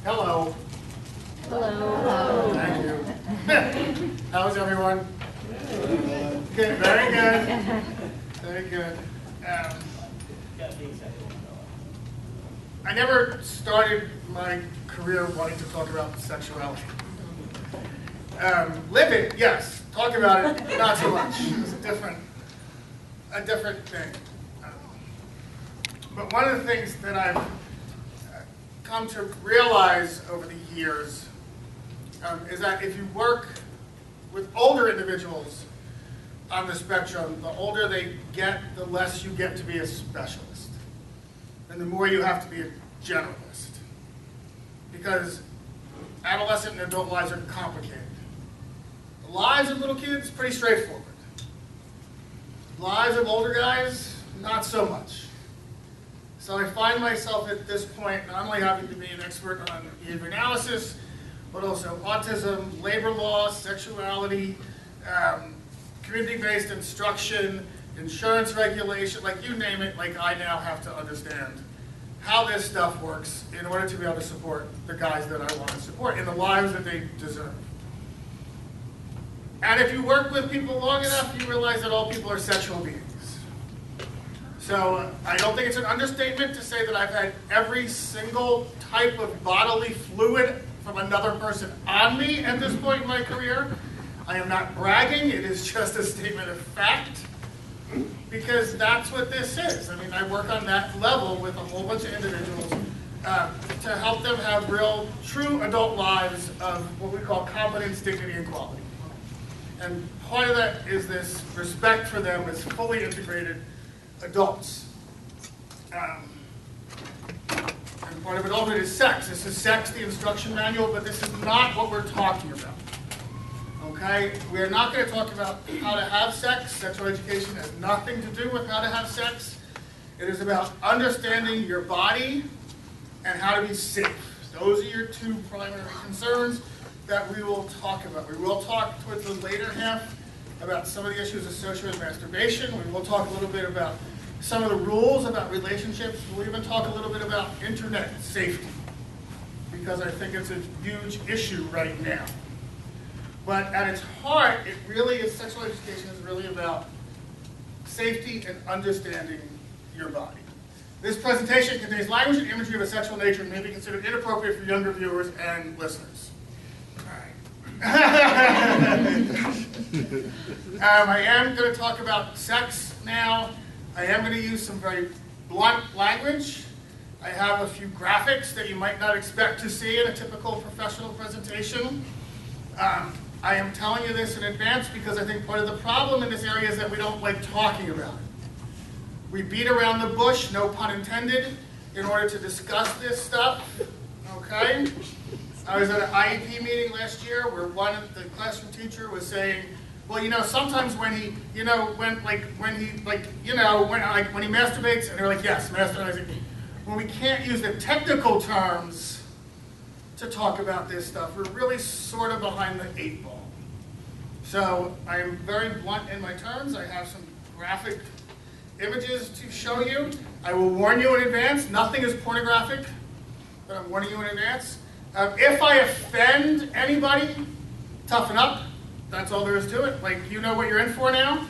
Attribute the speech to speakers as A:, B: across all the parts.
A: Hello.
B: Hello.
C: Hello.
A: Thank you. How's everyone? Good. Very good. Very good. I never started my career wanting to talk about sexuality. Live it, yes. Talk about it, not so much. It's a different thing. But one of the things that I've come to realize over the years is that if you work with older individuals on the spectrum, the older they get, the less you get to be a specialist. And the more you have to be a generalist. Because adolescent and adult lives are complicated. The lives of little kids, pretty straightforward. Lives of older guys, not so much. So I find myself at this point not only having to be an expert on behavior analysis, but also autism, labor law, sexuality, community-based instruction, insurance regulation, like you name it, like I now have to understand how this stuff works in order to be able to support the guys that I want to support in the lives that they deserve. And if you work with people long enough, you realize that all people are sexual beings. So I don't think it's an understatement to say that I've had every single type of bodily fluid from another person on me at this point in my career. I am not bragging, it is just a statement of fact, because that's what this is. I mean, I work on that level with a whole bunch of individuals to help them have real, true adult lives of what we call competence, dignity, and quality. And part of that is this respect for them as fully integrated adults. And part of adulthood is sex. This is Sex, the instruction manual, but this is not what we're talking about. Okay? We're not going to talk about how to have sex. Sexual education has nothing to do with how to have sex. It is about understanding your body and how to be safe. Those are your two primary concerns that we will talk about. We will talk towards the later half about some of the issues associated with masturbation. We will talk a little bit about some of the rules about relationships. We'll even talk a little bit about internet safety, because I think it's a huge issue right now. But at its heart, it really is, sexual education is really about safety and understanding your body. This presentation contains language and imagery of a sexual nature and may be considered inappropriate for younger viewers and listeners. I am going to talk about sex now. I am going to use some very blunt language. I have a few graphics that you might not expect to see in a typical professional presentation. I am telling you this in advance because I think part of the problem in this area is that we don't like talking about it. We beat around the bush, no pun intended, in order to discuss this stuff. Okay? I was at an IEP meeting last year where the classroom teacher was saying, well, you know, sometimes when he, you know, when he masturbates, and they're like, yes, masturbating. When we can't use the technical terms to talk about this stuff, we're really sort of behind the 8 ball. So I am very blunt in my terms. I have some graphic images to show you. I will warn you in advance, nothing is pornographic, but I'm warning you in advance. If I offend anybody, toughen up. That's all there is to it. Like, you know what you're in for now,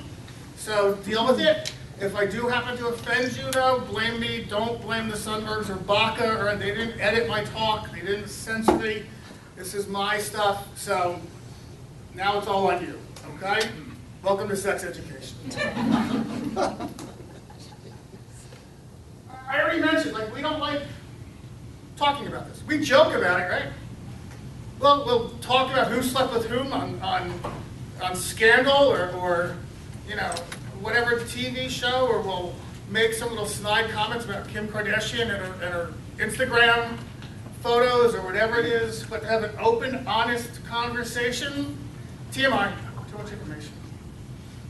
A: so deal with it. If I do happen to offend you, though, blame me. Don't blame the Sundbergs or Baca, or they didn't edit my talk. They didn't censor me. This is my stuff, so now it's all on you, okay? Welcome to sex education. I already mentioned, like, we don't like talking about this. We joke about it, right? Well, we'll talk about who slept with whom on Scandal or you know, whatever TV show, or we'll make some little snide comments about Kim Kardashian and her Instagram photos or whatever it is, but to have an open, honest conversation, TMI, too much information.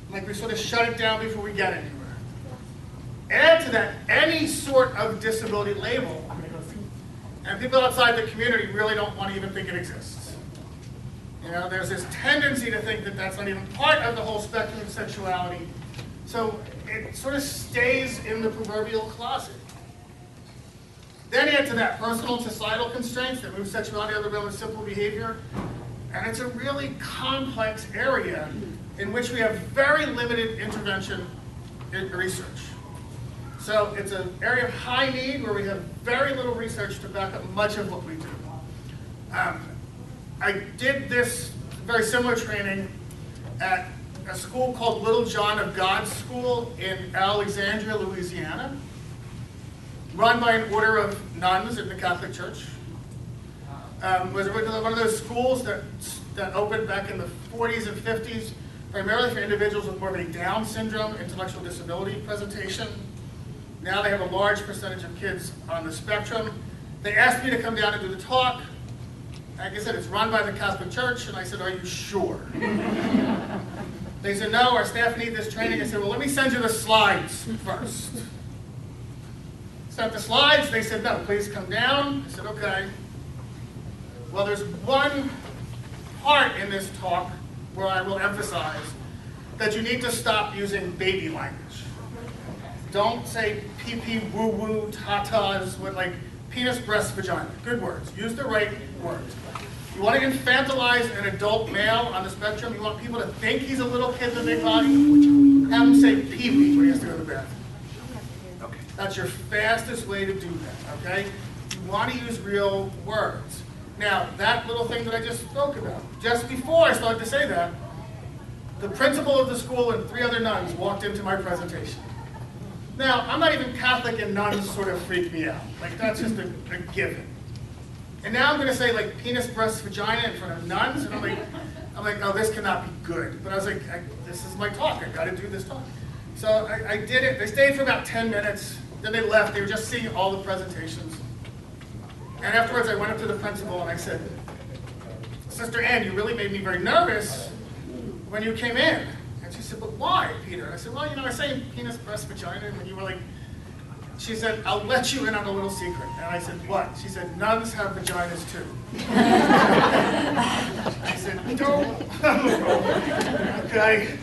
A: Like, we sort of shut it down before we get anywhere. Add to that any sort of disability label, and people outside the community really don't want to even think it exists. You know, there's this tendency to think that that's not even part of the whole spectrum of sexuality. So it sort of stays in the proverbial closet. Then add to that personal and societal constraints that move sexuality out of the realm of simple behavior. And it's a really complex area in which we have very limited intervention in research. So it's an area of high need where we have very little research to back up much of what we do. I did this very similar training at a school called Little John of God School in Alexandria, Louisiana, run by an order of nuns in the Catholic Church. Was one of those schools that opened back in the 40s and 50s, primarily for individuals with more of a Down syndrome, intellectual disability presentation. Now they have a large percentage of kids on the spectrum. They asked me to come down and do the talk. Like I said, it's run by the Catholic Church, and I said, are you sure? They said, no, our staff need this training. I said, well, let me send you the slides first. Sent the slides, they said, no, please come down. I said, okay. Well, there's one part in this talk where I will emphasize that you need to stop using baby language. Don't say pee-pee, woo-woo, tatas, with like penis, breast, vagina. Good words. Use the right words. You want to infantilize an adult male on the spectrum. You want people to think he's a little kid in a big body. Have him say pee-wee when he has to go to the bathroom. Okay. That's your fastest way to do that, okay? You want to use real words. Now, that little thing that I just spoke about, just before I started to say that, the principal of the school and 3 other nuns walked into my presentation. Now, I'm not even Catholic, and nuns sort of freak me out. Like, that's just a given. And now I'm going to say, like, penis, breast, vagina in front of nuns, and I'm like, oh, this cannot be good. But I was like, this is my talk. I got to do this talk. So I did it. They stayed for about 10 minutes. Then they left. They were just seeing all the presentations. And afterwards, I went up to the principal and I said, Sister Ann, you really made me very nervous when you came in. And she said, but why, Peter? And I said, well, you know, I say penis, breast, vagina, and you were like, she said, I'll let you in on a little secret. And I said, what? She said, nuns have vaginas too. I said, no. Okay.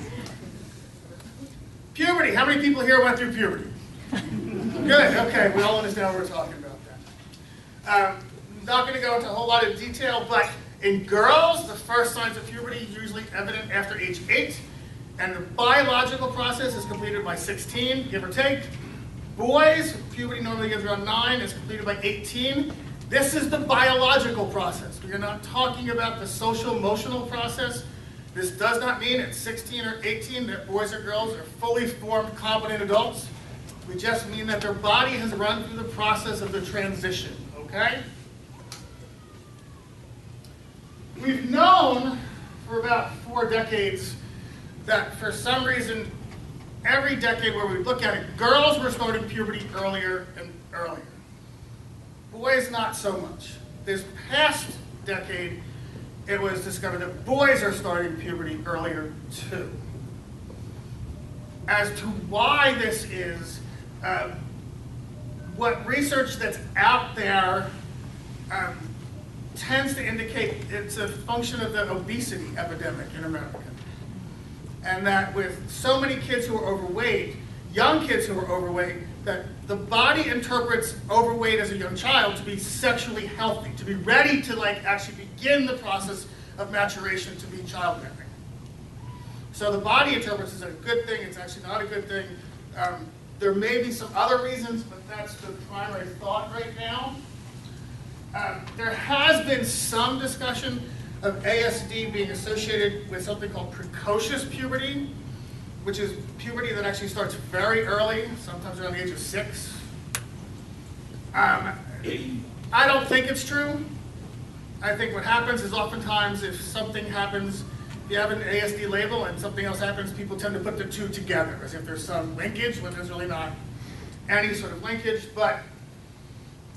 A: Puberty. How many people here went through puberty? Good. Okay. We all understand what we're talking about then. I'm not going to go into a whole lot of detail, but in girls, the first signs of puberty are usually evident after age 8, and the biological process is completed by 16, give or take. Boys, puberty normally begins around 9, is completed by 18. This is the biological process. We are not talking about the social emotional process. This does not mean at 16 or 18 that boys or girls are fully formed, competent adults. We just mean that their body has run through the process of the transition, okay? We've known for about 4 decades that for some reason, every decade where we look at it, girls were starting puberty earlier and earlier. Boys, not so much. This past decade, it was discovered that boys are starting puberty earlier too. As to why this is, what research that's out there tends to indicate it's a function of the obesity epidemic in America. And that with so many kids who are overweight, young kids who are overweight, that the body interprets overweight as a young child to be sexually healthy, to be ready to like actually begin the process of maturation to be childbearing. So the body interprets it as a good thing. It's actually not a good thing. There may be some other reasons, but that's the primary thought right now. There has been some discussion of ASD being associated with something called precocious puberty, which is puberty that actually starts very early, sometimes around the age of 6. I don't think it's true. I think what happens is oftentimes if something happens, if you have an ASD label and something else happens, people tend to put the two together as if there's some linkage when there's really not any sort of linkage, but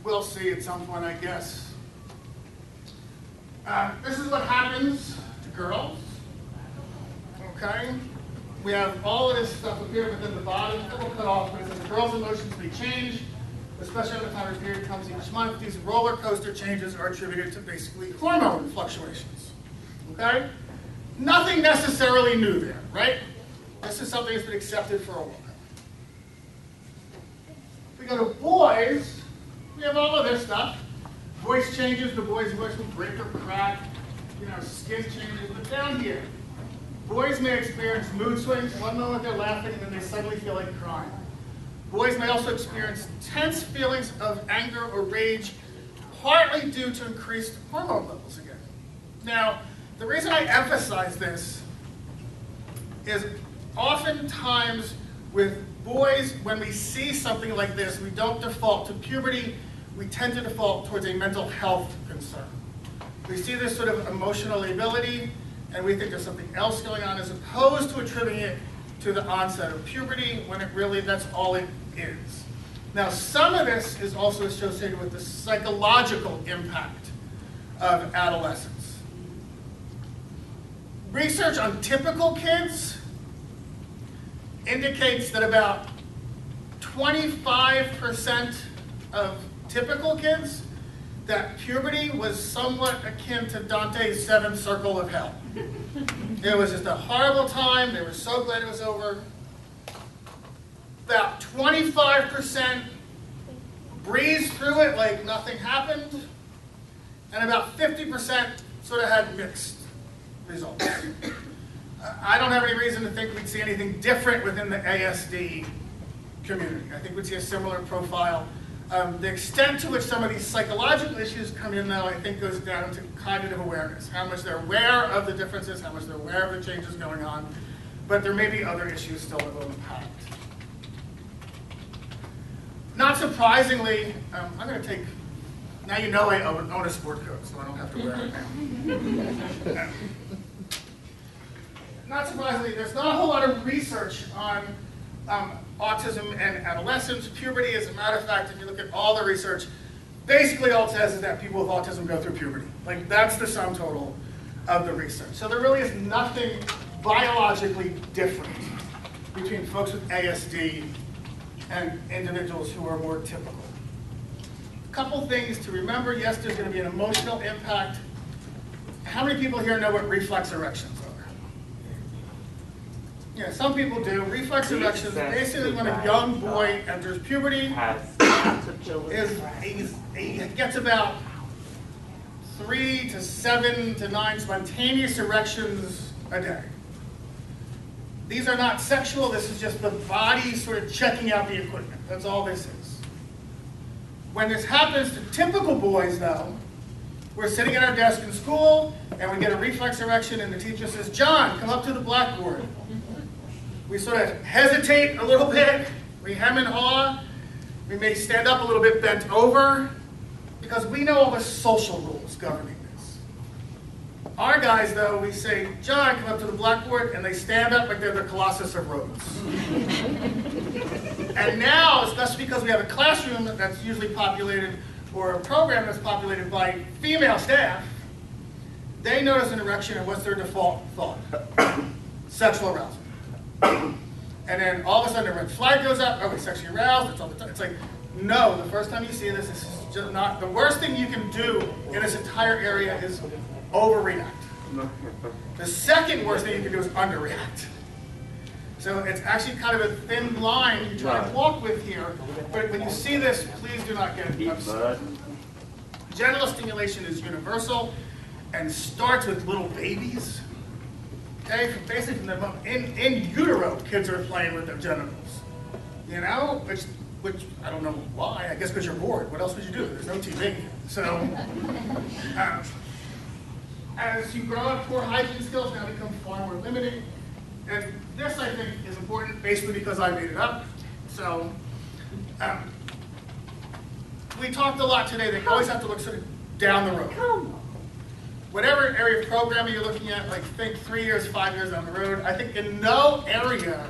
A: we'll see at some point, I guess. This is what happens to girls, okay? We have all of this stuff up here, but then the bottom, we'll cut off, but it says the girls' emotions may change, especially when the time of period comes each month. These roller coaster changes are attributed to basically hormone fluctuations, okay? Nothing necessarily new there, right? This is something that's been accepted for a while. If we go to boys, We have all of this stuff. Voice changes, the boy's voice will break or crack, skin changes. But down here, boys may experience mood swings. One moment they're laughing and then they suddenly feel like crying. Boys may also experience tense feelings of anger or rage, partly due to increased hormone levels again. Now, the reason I emphasize this is oftentimes with boys, when we see something like this, we don't default to puberty, we tend to default towards a mental health concern. We see this sort of emotional lability, and we think there's something else going on, as opposed to attributing it to the onset of puberty, when it really, that's all it is. Now, some of this is also associated with the psychological impact of adolescence. Research on typical kids indicates that about 25% of typical kids, that puberty was somewhat akin to Dante's seventh circle of hell. It was just a horrible time. They were so glad it was over. About 25% breezed through it like nothing happened. And about 50% sort of had mixed results. I don't have any reason to think we'd see anything different within the ASD community. I think we'd see a similar profile. The extent to which some of these psychological issues come in, though, I think goes down to cognitive awareness. How much they're aware of the differences, how much they're aware of the changes going on. But there may be other issues still that will impact. Not surprisingly, I'm going to take, now you know I own a sport coat, so I don't have to wear it now. Not surprisingly, there's not a whole lot of research on autism and adolescence, puberty. As a matter of fact, if you look at all the research, basically all it says is that people with autism go through puberty. Like, that's the sum total of the research. So there really is nothing biologically different between folks with ASD and individuals who are more typical. A couple things to remember. Yes, there's going to be an emotional impact. How many people here know what reflex erections are? Yeah, some people do. Reflex erections, basically when a young boy enters puberty, he gets about 3 to 7 to 9 spontaneous erections a day. These are not sexual, this is just the body sort of checking out the equipment. That's all this is. When this happens to typical boys, though, we're sitting at our desk in school, and we get a reflex erection, and the teacher says, "John, come up to the blackboard." We sort of hesitate a little bit, we hem and haw, we may stand up a little bit bent over, because we know all the social rules governing this. Our guys, though, we say, "John, come up to the blackboard," and they stand up like they're the Colossus of Rhodes. And now, especially because we have a classroom that's usually populated, or a program that's populated by female staff, they notice an erection, and what's their default thought? Sexual arousal. And then all of a sudden the red flag goes up. Are we sexually aroused? It's all the time. It's like, no, the first time you see this is just not, the worst thing you can do in this entire area is overreact. The second worst thing you can do is underreact. So it's actually kind of a thin line you try to walk with here, but when you see this, please do not get upset. Genital stimulation is universal and starts with little babies. Okay, basically from the moment in utero, kids are playing with their genitals. You know, which I don't know why. I guess because you're bored. What else would you do? There's no TV. So as you grow up, poor hygiene skills now become far more limiting. And this, I think, is important, basically because I made it up. So we talked a lot today that you always have to look sort of down the road. Whatever area of programming you're looking at, like think 3 years, 5 years down the road, I think in no area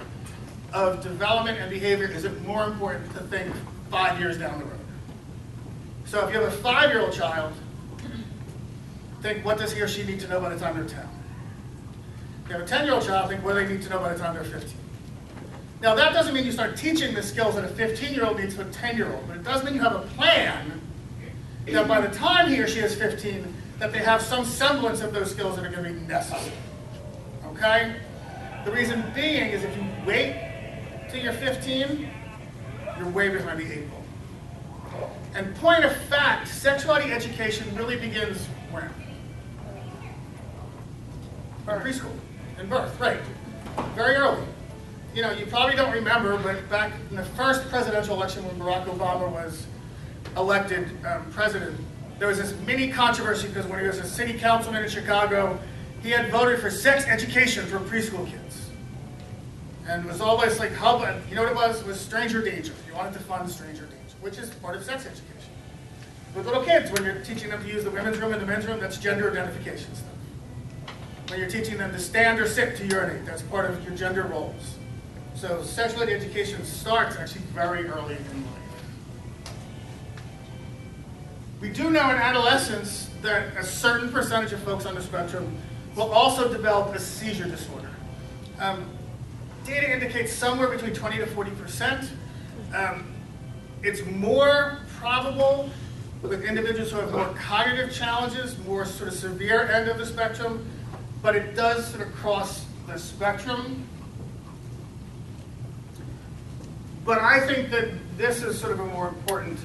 A: of development and behavior is it more important to think 5 years down the road. So if you have a 5-year-old child, think what does he or she need to know by the time they're 10. If you have a 10-year-old child, think what do they need to know by the time they're 15. Now that doesn't mean you start teaching the skills that a 15-year-old needs to a 10-year-old, but it does mean you have a plan that by the time he or she is 15, that they have some semblance of those skills that are going to be necessary. Okay? The reason being is if you wait till you're 15, you're way behind the 8 ball. And point of fact, sexuality education really begins when? In preschool, in birth, right. Very early. You know, you probably don't remember, but back in the first presidential election when Barack Obama was elected president, there was this mini controversy because when he was a city councilman in Chicago, he had voted for sex education for preschool kids. And it was always like, you know what it was? It was stranger danger. You wanted to fund stranger danger, which is part of sex education. With little kids, when you're teaching them to use the women's room and the men's room, that's gender identification stuff. When you're teaching them to stand or sit to urinate, that's part of your gender roles. So sexuality education starts actually very early in life. We do know in adolescence that a certain percentage of folks on the spectrum will also develop a seizure disorder. Data indicates somewhere between 20 to 40%. It's more probable with individuals who have more cognitive challenges, more sort of severe end of the spectrum, but it does sort of cross the spectrum. But I think that this is sort of a more important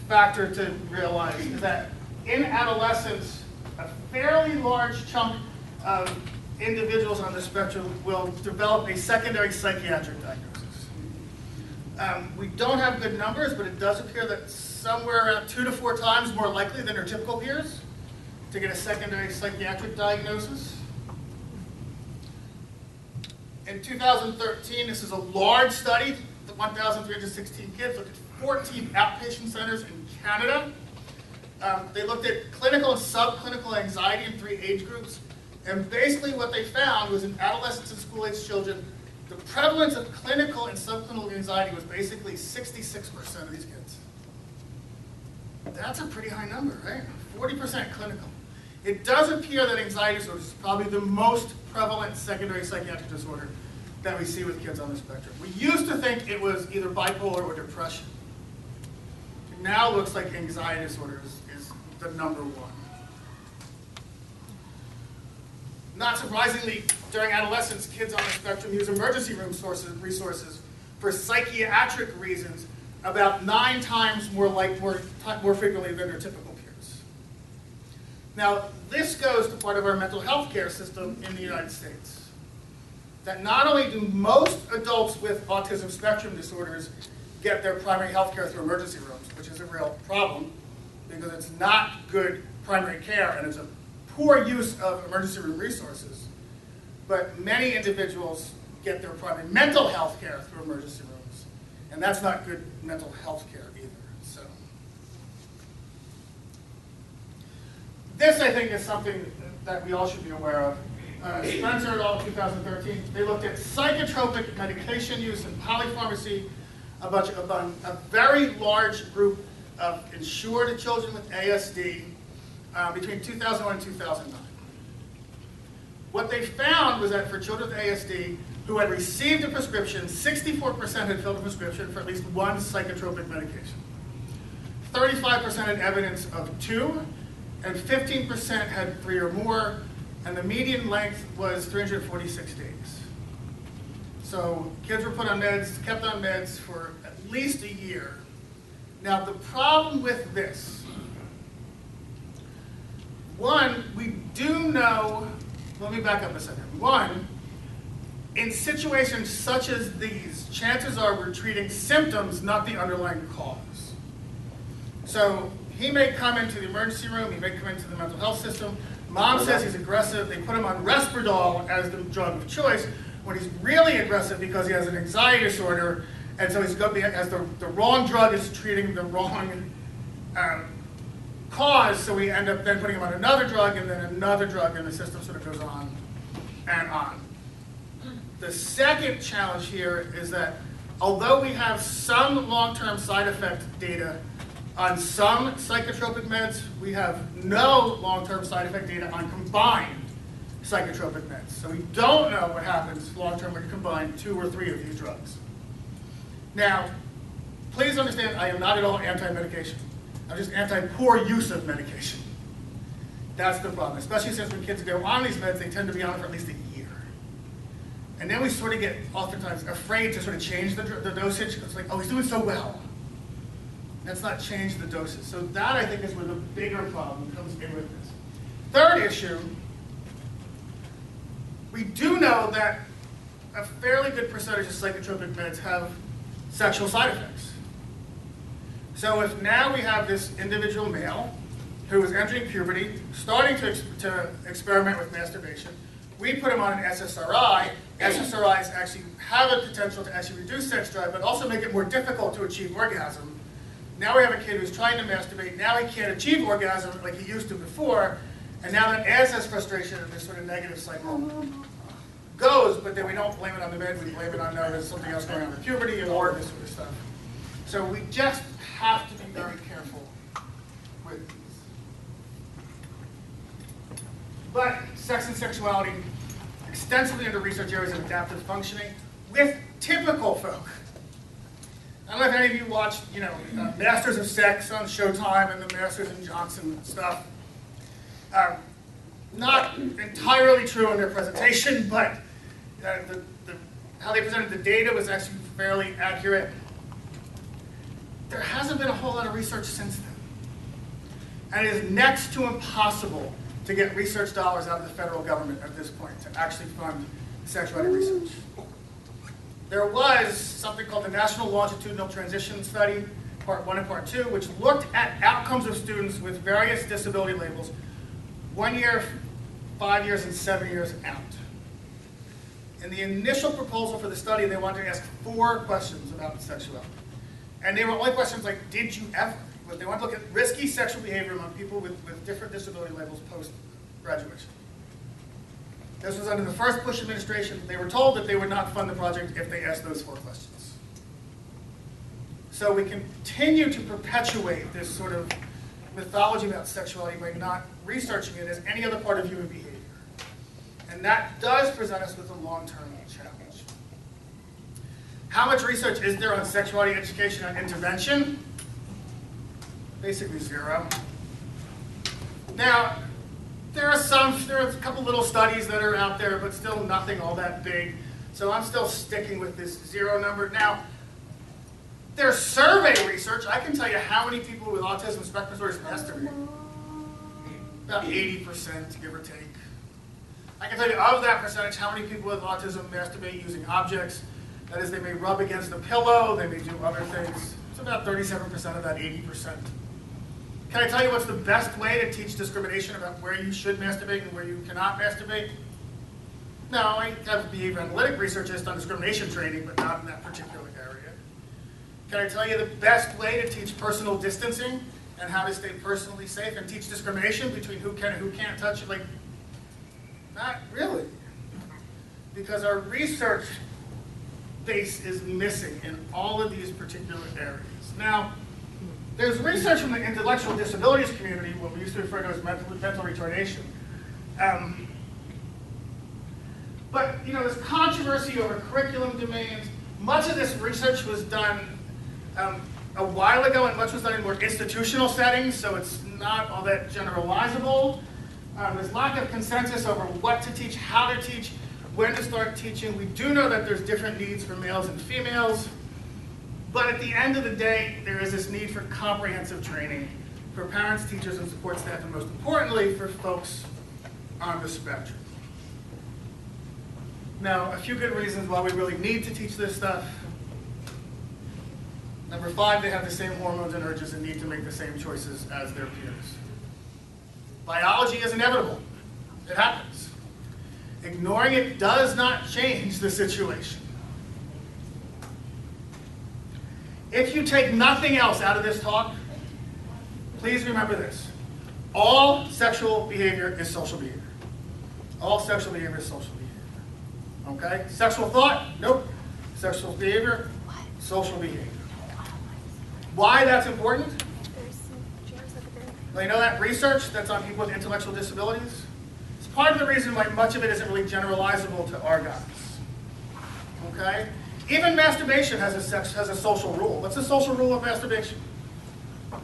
A: factor to realize, is that in adolescence, a fairly large chunk of individuals on the spectrum will develop a secondary psychiatric diagnosis. We don't have good numbers, but it does appear that somewhere around 2 to 4 times more likely than their typical peers to get a secondary psychiatric diagnosis. In 2013, this is a large study, 1,316 kids, looked at 14 outpatient centers in Canada. They looked at clinical and subclinical anxiety in 3 age groups. And basically what they found was in adolescents and school-age children, the prevalence of clinical and subclinical anxiety was basically 66% of these kids. That's a pretty high number, right? 40% clinical. It does appear that anxiety disorder is probably the most prevalent secondary psychiatric disorder that we see with kids on the spectrum. We used to think it was either bipolar or depression. It now looks like anxiety disorder is the number one. Not surprisingly, during adolescence, kids on the spectrum use emergency room resources for psychiatric reasons about 9 times more frequently than their typical peers. Now, this goes to part of our mental health care system in the United States. That not only do most adults with autism spectrum disorders get their primary health care through emergency rooms, which is a real problem because it's not good primary care and it's a poor use of emergency room resources, but many individuals get their primary mental health care through emergency rooms, and that's not good mental health care either. So, this I think is something that we all should be aware of. Spencer et al. 2013, they looked at psychotropic medication use in polypharmacy among a very large group of insured children with ASD between 2001 and 2009. What they found was that for children with ASD who had received a prescription, 64% had filled a prescription for at least 1 psychotropic medication. 35% had evidence of 2, and 15% had 3 or more, and the median length was 346 days. So kids were put on meds, kept on meds for at least a year. Now the problem with this, one, we do know, let me back up a second. One, in situations such as these, chances are we're treating symptoms, not the underlying cause. So he may come into the emergency room, he may come into the mental health system, mom says he's aggressive, they put him on Risperdal as the drug of choice, when he's really aggressive because he has an anxiety disorder, and so he's going to be, as the wrong drug is treating the wrong cause, so we end up then putting him on another drug and then another drug, and the system sort of goes on and on. The second challenge here is that although we have some long-term side effect data on some psychotropic meds, we have no long-term side effect data on combined psychotropic meds. So we don't know what happens long-term when you combine 2 or 3 of these drugs. Now, please understand, I am not at all anti-medication. I'm just anti-poor use of medication. That's the problem, especially since when kids go on these meds, they tend to be on it for at least a year. And then we sort of get oftentimes afraid to sort of change the dosage, because it's like, oh, he's doing so well. Let's not change the doses. So that, I think, is where the bigger problem comes in with this. Third issue, we do know that a fairly good percentage of psychotropic meds have sexual side effects. So if now we have this individual male who is entering puberty, starting to experiment with masturbation, we put him on an SSRI. SSRIs actually have a potential to actually reduce sex drive, but also make it more difficult to achieve orgasm. Now we have a kid who's trying to masturbate. Now he can't achieve orgasm like he used to before, and now that adds his frustration and this sort of negative cycle goes, but then we don't blame it on the med, we blame it on there's something else going on with puberty and all this sort of stuff. So we just have to be very careful with these. But sex and sexuality, extensively into research areas of adaptive functioning with typical folk. I don't know if any of you watched, Masters of Sex on Showtime and the Masters and Johnson stuff. Not entirely true in their presentation, but how they presented the data was actually fairly accurate. There hasn't been a whole lot of research since then. And it is next to impossible to get research dollars out of the federal government at this point to actually fund sexuality research. There was something called the National Longitudinal Transition Study, Part 1 and Part 2, which looked at outcomes of students with various disability labels 1 year, 5 years, and 7 years out. In the initial proposal for the study, they wanted to ask 4 questions about sexuality. And they were only questions like, did you ever? But they wanted to look at risky sexual behavior among people with different disability labels post-graduation. This was under the first Bush administration. They were told that they would not fund the project if they asked those 4 questions. So we continue to perpetuate this sort of mythology about sexuality by not researching it as any other part of human behavior. And that does present us with a long-term challenge. How much research is there on sexuality education and intervention? Basically 0. Now, there are a couple little studies that are out there, but still nothing all that big. So I'm still sticking with this 0 number. Now, there's survey research. I can tell you how many people with autism spectrum disorders masturbate. About 80%, give or take. I can tell you of that percentage how many people with autism masturbate using objects. That is, they may rub against a pillow, they may do other things. It's about 37% of that 80%. Can I tell you what's the best way to teach discrimination about where you should masturbate and where you cannot masturbate? No, I have behavior analytic research just on discrimination training, but not in that particular area. Can I tell you the best way to teach personal distancing and how to stay personally safe and teach discrimination between who can and who can't touch it? Like, not really. Because our research base is missing in all of these particular areas. Now, there's research from the intellectual disabilities community, what we used to refer to as mental retardation. But there's controversy over curriculum domains. Much of this research was done a while ago, and much was done in more institutional settings, so it's not all that generalizable. There's lack of consensus over what to teach, how to teach, when to start teaching. We do know that there's different needs for males and females. But at the end of the day, there is this need for comprehensive training for parents, teachers, and support staff, and most importantly, for folks on the spectrum. Now, a few good reasons why we really need to teach this stuff. Number 5, they have the same hormones and urges and need to make the same choices as their peers. Biology is inevitable. It happens. Ignoring it does not change the situation. If you take nothing else out of this talk, please remember this. All sexual behavior is social behavior. All sexual behavior is social behavior. Okay? Sexual thought? Nope. Sexual behavior? Social behavior. Why that's important? Well, you know that research that's on people with intellectual disabilities? It's part of the reason why much of it isn't really generalizable to our guys. Okay? Even masturbation has a social rule. What's the social rule of masturbation?
B: You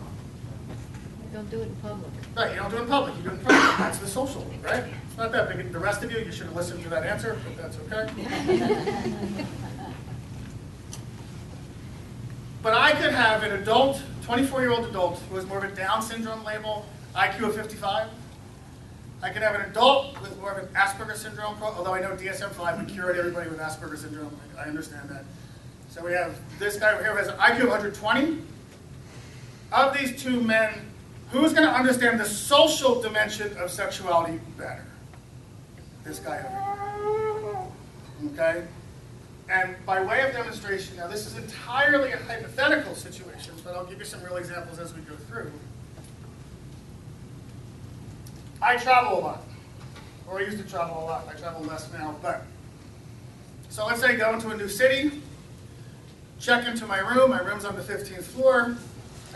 B: don't do it in public.
A: Right, you don't do it in public, you do it in private. That's the social rule, right? It's not that big. The rest of you should have listened to that answer, but that's okay. But I could have an adult 24-year-old adult who has more of a Down syndrome label, IQ of 55. I can have an adult with more of an Asperger's syndrome, although I know DSM-5 would curate everybody with Asperger's syndrome. I understand that. So we have this guy over here who has an IQ of 120. Of these two men, who's going to understand the social dimension of sexuality better? This guy over here. Okay? And by way of demonstration, now this is entirely a hypothetical situation, but I'll give you some real examples as we go through. I travel a lot, or I used to travel a lot. I travel less now, but. So let's say I go into a new city, check into my room. My room's on the 15th floor.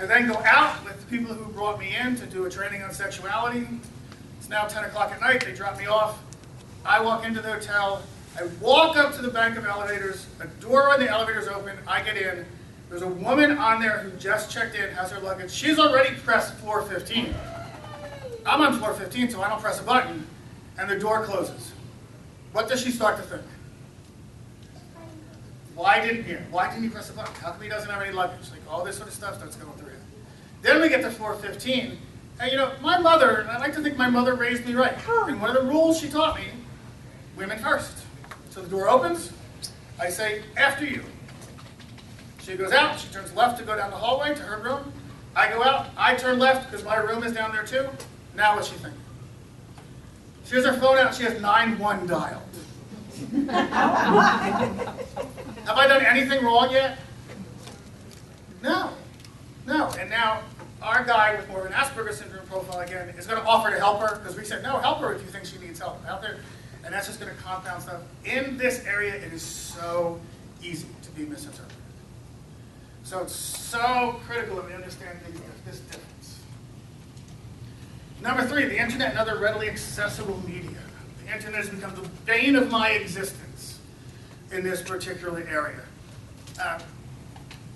A: I then go out with the people who brought me in to do a training on sexuality. It's now 10 o'clock at night. They drop me off. I walk into the hotel. I walk up to the bank of elevators. A door on the elevator's open. I get in. There's a woman on there who just checked in, has her luggage. She's already pressed floor 15. I'm on floor 15, so I don't press a button, and the door closes. What does she start to think? Why didn't he press the button? How come he doesn't have any luggage? Like all this sort of stuff starts going through him. Then we get to floor 15, and you know, my mother, and I like to think my mother raised me right. And one of the rules she taught me, women first. So the door opens, I say, after you. She goes out, she turns left to go down the hallway to her room. I go out, I turn left because my room is down there too. Now what's she thinking? She has her phone out, she has 911 dialed. Have I done anything wrong yet? No. No. And now our guy with more of an Asperger's syndrome profile again is going to offer to help her because we said, no, help her if you think she needs help out there. And that's just going to compound stuff. In this area, it is so easy to be misinterpreted. So it's so critical that we understand this difference. Number 3, the internet and other readily accessible media. The internet has become the bane of my existence in this particular area.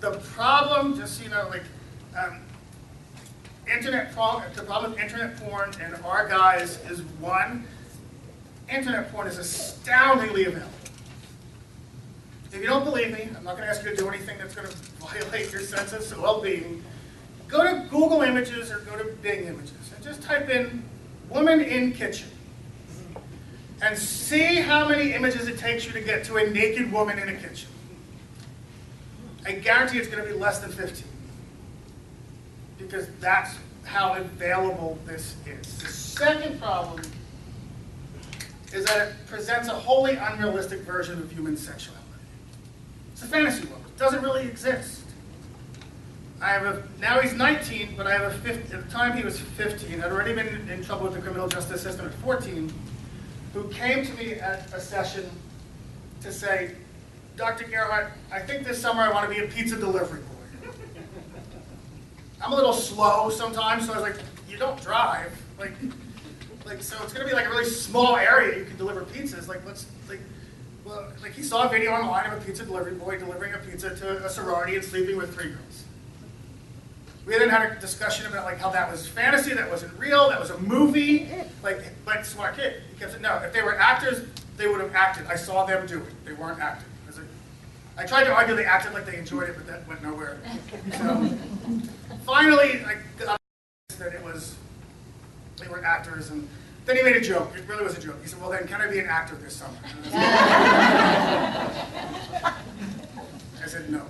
A: The problem, just so you know, like, the problem with internet porn and our guys is one, internet porn is astoundingly available. If you don't believe me, I'm not going to ask you to do anything that's going to violate your sense of well-being. Go to Google Images or go to Bing Images and just type in woman in kitchen and see how many images it takes you to get to a naked woman in a kitchen. I guarantee it's going to be less than 15 because that's how available this is. The second problem is that it presents a wholly unrealistic version of human sexuality. It's a fantasy world. It doesn't really exist. Now he's 19, but I have at the time he was 15, I'd already been in trouble with the criminal justice system at 14, who came to me at a session to say, Dr. Gerhardt, I think this summer I want to be a pizza delivery boy. I'm a little slow sometimes, so I was like, you don't drive. So it's going to be like a really small area you can deliver pizzas. He saw a video online of a pizza delivery boy delivering a pizza to a sorority and sleeping with 3 girls. We then had a discussion about how that was fantasy, that wasn't real, that was a movie. But smart kid. He kept saying, no, if they were actors, they would have acted. I saw them do it. They weren't acting. I tried to argue they acted like they enjoyed it, but that went nowhere. So finally, I got that they were actors, and then he made a joke. It really was a joke. He said, well then, can I be an actor this summer? I said, no.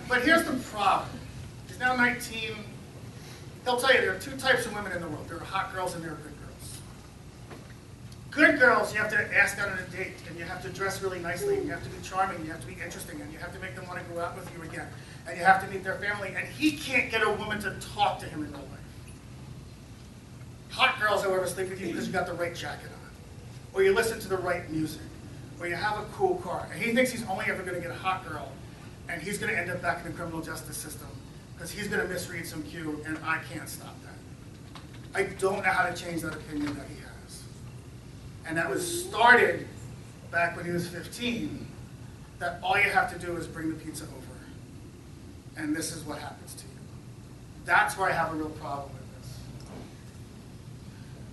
A: But here's the problem. He's now 19. He'll tell you there are 2 types of women in the world. There are hot girls and there are good girls. Good girls, you have to ask out on a date, and you have to dress really nicely, and you have to be charming, and you have to be interesting, and you have to make them want to go out with you again, and you have to meet their family, and he can't get a woman to talk to him in real life. Hot girls, however, sleep with you because you got the right jacket on, or you listen to the right music, or you have a cool car, and he thinks he's only ever going to get a hot girl, and he's going to end up back in the criminal justice system because he's going to misread some cue, and I can't stop that. I don't know how to change that opinion that he has. And that was started back when he was 15, that all you have to do is bring the pizza over, and this is what happens to you. That's where I have a real problem with this.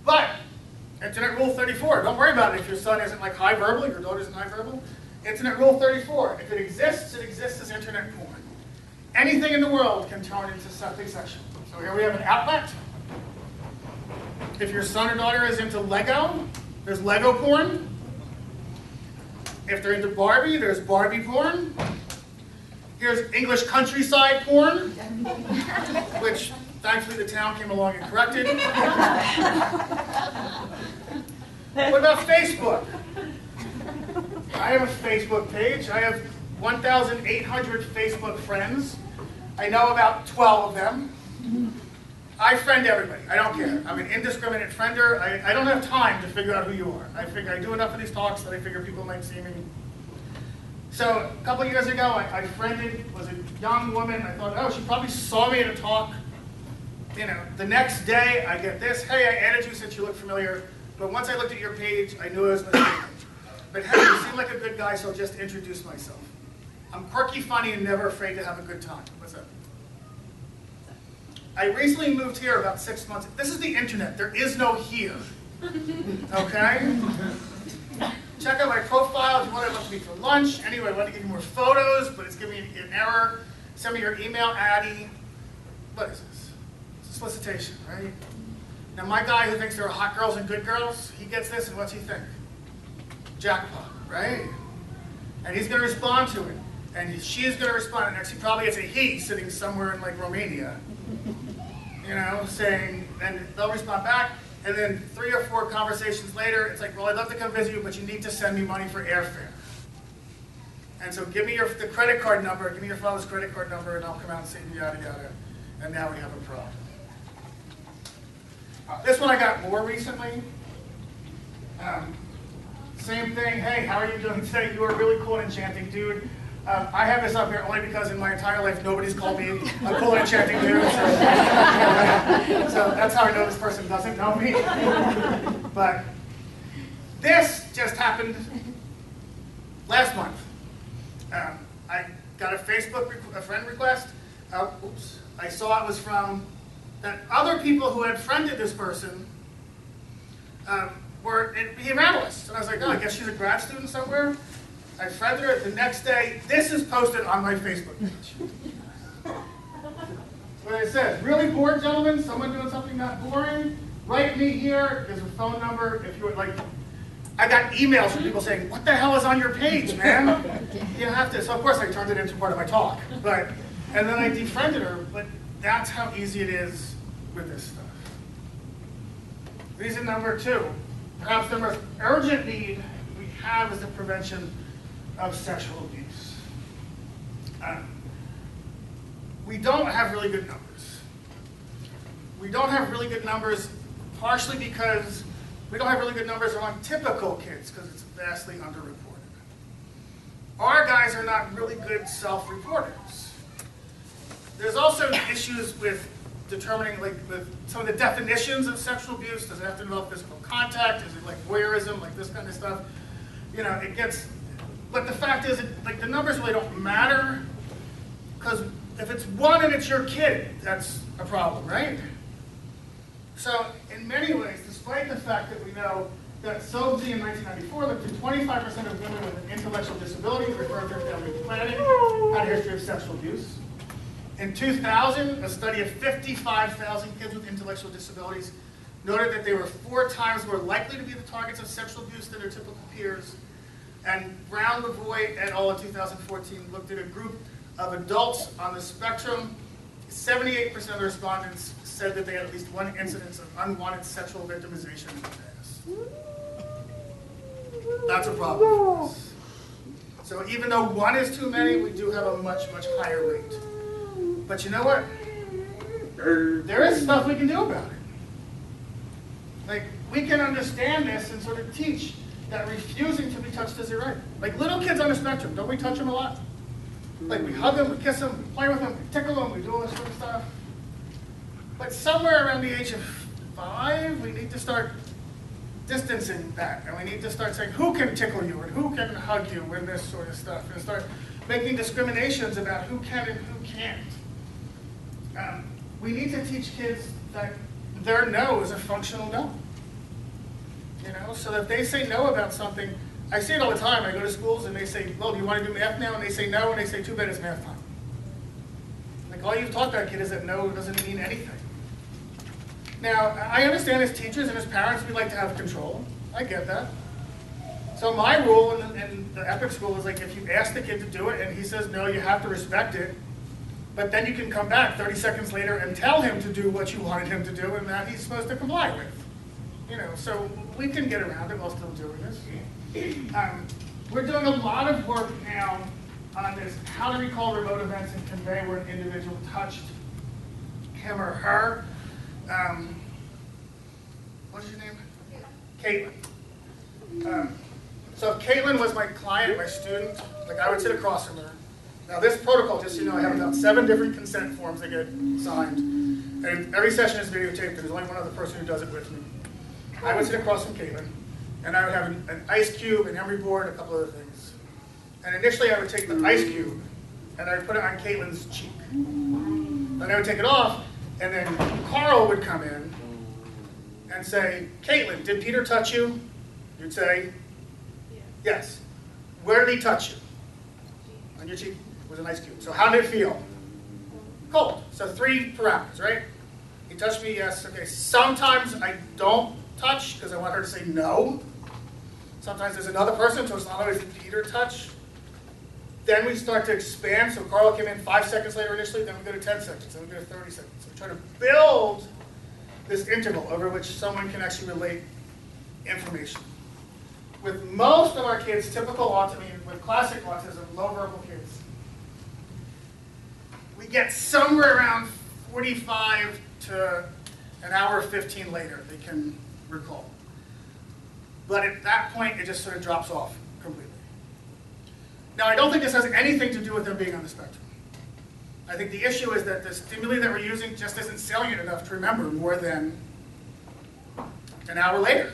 A: But, Internet Rule 34, don't worry about it if your son isn't high verbal, your daughter isn't high verbal. Internet Rule 34, if it exists as internet porn. anything in the world can turn into something sexual. So here we have an outlet. If your son or daughter is into Lego, there's Lego porn. If they're into Barbie, there's Barbie porn. Here's English countryside porn, which thankfully the town came along and corrected. What about Facebook? I have a Facebook page. I have 1,800 Facebook friends. I know about 12 of them. I friend everybody. I don't care. I'm an indiscriminate friender. I don't have time to figure out who you are. I figure I do enough of these talks that I figure people might see me. So a couple of years ago, I friended, was a young woman. I thought, oh, she probably saw me at a talk. You know, the next day I get this, hey, I added you since you look familiar. But once I looked at your page, I knew I was mistaken. But hey, you seem like a good guy, so I'll just introduce myself. I'm quirky, funny, and never afraid to have a good time. What's up? I recently moved here about 6 months. This is the internet. There is no here. Okay? Check out my profile if you want to look at me for lunch. Anyway, I want to give you more photos, but it's giving me an error. Send me your email, Addy. What is this? It's a solicitation, right? Now, my guy who thinks there are hot girls and good girls, he gets this, and what's he think? Jackpot, right? And he's going to respond to it. And she's going to respond. And actually, probably it's a he sitting somewhere in, like, Romania, you know, saying, and they'll respond back. And then 3 or 4 conversations later, it's like, well, I'd love to come visit you, but you need to send me money for airfare. And so give me the credit card number, give me your father's credit card number, and I'll come out and see you, yada, yada. And now we have a problem. This one I got more recently. Same thing, hey, how are you doing today? You are really cool and enchanting dude. I have this up here only because in my entire life nobody's called me a cool and enchanting dude. So that's how I know this person doesn't know me. But this just happened last month. I got a Facebook a friend request. Oops. I saw it was from that other people who had friended this person were behavior analysts. And I was like, oh, I guess she's a grad student somewhere. I friended her. The next day, this is posted on my Facebook page. What it says, really bored, gentlemen? Someone doing something not boring? Write me here. There's a phone number. If you would like, I got emails from people saying, what the hell is on your page, man? You have to. So of course I turned it into part of my talk. And then I defriended her. But that's how easy it is with this stuff. Reason number 2, perhaps the most urgent need we have is the prevention of sexual abuse. We don't have really good numbers. We don't have really good numbers partially because we don't have really good numbers on typical kids because it's vastly underreported. Our guys are not really good self-reporters. There's also issues with determining, like, with some of the definitions of sexual abuse. Does it have to involve physical contact? Is it like voyeurism, like this kind of stuff? You know, it gets. But the fact is, like, the numbers really don't matter, because if it's 1 and it's your kid, that's a problem, right? So, in many ways, despite the fact that we know that SelfD in 1994 looked at 25% of women with an intellectual disability referred to family planning had a history of sexual abuse. In 2000, a study of 55,000 kids with intellectual disabilities noted that they were 4 times more likely to be the targets of sexual abuse than their typical peers. And Brown, Lavoie, et al. In 2014 looked at a group of adults on the spectrum. 78% of the respondents said that they had at least 1 incidence of unwanted sexual victimization in the past. That's a problem for us. So even though 1 is too many, we do have a much, much higher rate. But you know what? There is stuff we can do about it. Like, we can understand this and sort of teach that refusing to be touched is a right. Like little kids on the spectrum, don't we touch them a lot? Like we hug them, we kiss them, we play with them, we tickle them, we do all this sort of stuff. But somewhere around the age of 5, we need to start distancing that. And we need to start saying who can tickle you and who can hug you and this sort of stuff. And start making discriminations about who can and who can't. We need to teach kids that their no is a functional no. You know, so that if they say no about something, I see it all the time. I go to schools and they say, well, do you want to do math now? And they say no, and they say, too bad it's math time. Like, all you've taught that kid is that no doesn't mean anything. Now, I understand as teachers and as parents, we like to have control. I get that. So my rule in the EPIC school is like, if you ask the kid to do it and he says no, you have to respect it. But then you can come back 30 seconds later and tell him to do what you wanted him to do and that he's supposed to comply with. You know, so we can get around it while still doing this. We're doing a lot of work now on this, how to recall remote events and convey where an individual touched him or her. What's your name? Caitlin. So if Caitlin was my client, my student, like I would sit across from her. Now this protocol, just so you know, I have about 7 different consent forms that get signed. And every session is videotaped, and there's only one other person who does it with me. I would sit across from Caitlin, and I would have an ice cube, an emery board, a couple other things. And initially I would take the ice cube, and I would put it on Caitlin's cheek. Then I would take it off, and then Carl would come in and say, Caitlin, did Peter touch you? You'd say, yes. Where did he touch you? On your cheek was an ice cube. So how did it feel? Cold. So 3 parameters, right? He touched me, yes. Okay, sometimes I don't touch because I want her to say no. Sometimes there's another person, so it's not always a Peter touch. Then we start to expand. So Carl came in 5 seconds later initially, then we go to 10 seconds, then we go to 30 seconds. So we try to build this interval over which someone can actually relate information. With most of our kids, typical autism, with classic autism, low verbal kids, we get somewhere around 45 to an hour 15 later they can recall. But at that point, it just sort of drops off completely. Now, I don't think this has anything to do with them being on the spectrum. I think the issue is that the stimuli that we're using just isn't salient enough to remember more than an hour later.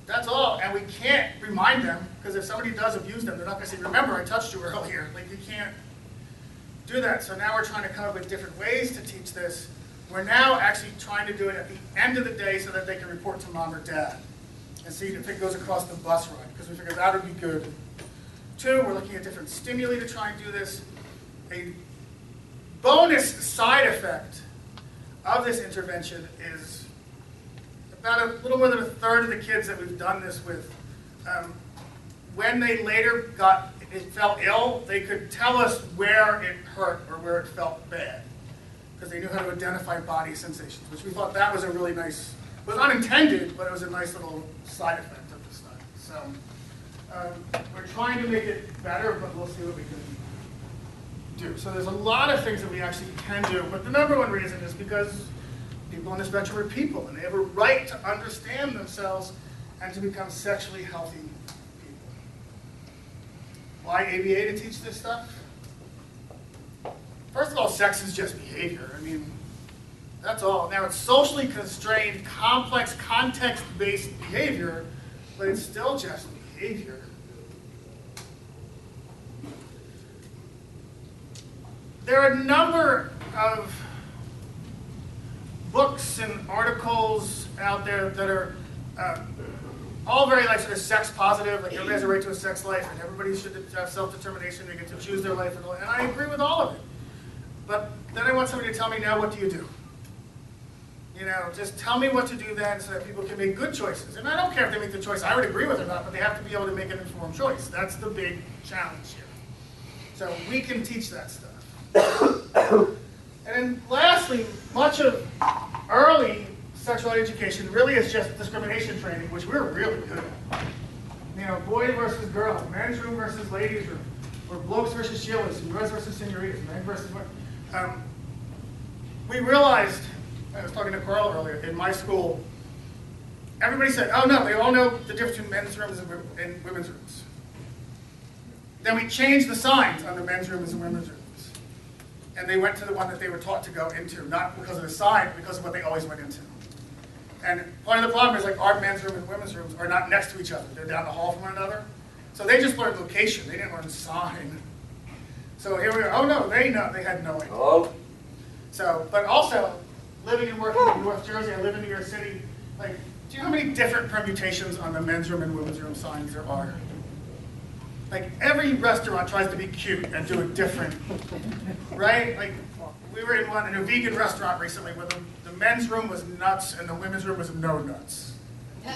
A: That's all, and we can't remind them, because if somebody does abuse them, they're not going to say, remember, I touched you earlier. Like, you can't do that. So now we're trying to come up with different ways to teach this. We're now actually trying to do it at the end of the day so that they can report to mom or dad and see if it goes across the bus ride, because we figured that would be good. 2, we're looking at different stimuli to try and do this. A bonus side effect of this intervention is about a little more than a third of the kids that we've done this with, when they later felt ill, they could tell us where it hurt or where it felt bad, because they knew how to identify body sensations, which we thought that was a really nice, it was unintended, but it was a nice little side effect of the study. So we're trying to make it better, but we'll see what we can do. So there's a lot of things that we actually can do, but the number one reason is because people on the spectrum are people, and they have a right to understand themselves and to become sexually healthy people. Why ABA to teach this stuff? First of all, sex is just behavior. I mean, that's all. Now, it's socially constrained, complex, context-based behavior, but it's still just behavior. There are a number of books and articles out there that are all very like sort of sex positive, like everybody has a right to a sex life and everybody should have self-determination, they get to choose their life, and I agree with all of it. But then I want somebody to tell me, now what do you do? You know, just tell me what to do then so that people can make good choices. And I don't care if they make the choice I would agree with or not, but they have to be able to make an informed choice. That's the big challenge here. So we can teach that stuff. And then lastly, much of early sexuality education really is just discrimination training, which we're really good at. You know, boy versus girl, men's room versus ladies' room, or blokes versus sheilas, senores versus senoritas, men versus women. We realized, I was talking to Carl earlier, in my school, everybody said, oh no, they all know the difference between men's rooms and women's rooms. Then we changed the signs on the men's rooms and women's rooms. And they went to the one that they were taught to go into, not because of the sign, but because of what they always went into. And part of the problem is like our men's room and women's rooms are not next to each other. They're down the hall from one another. So they just learned location. They didn't learn sign. So here we are. Oh no, they know. They had no idea.
C: Hello?
A: So, but also, living and working in North Jersey, I live in New York City. Like, do you know how many different permutations on the men's room and women's room signs there are? Like every restaurant tries to be cute and do it different, right? Like we were in a vegan restaurant recently where the men's room was nuts and the women's room was no nuts. I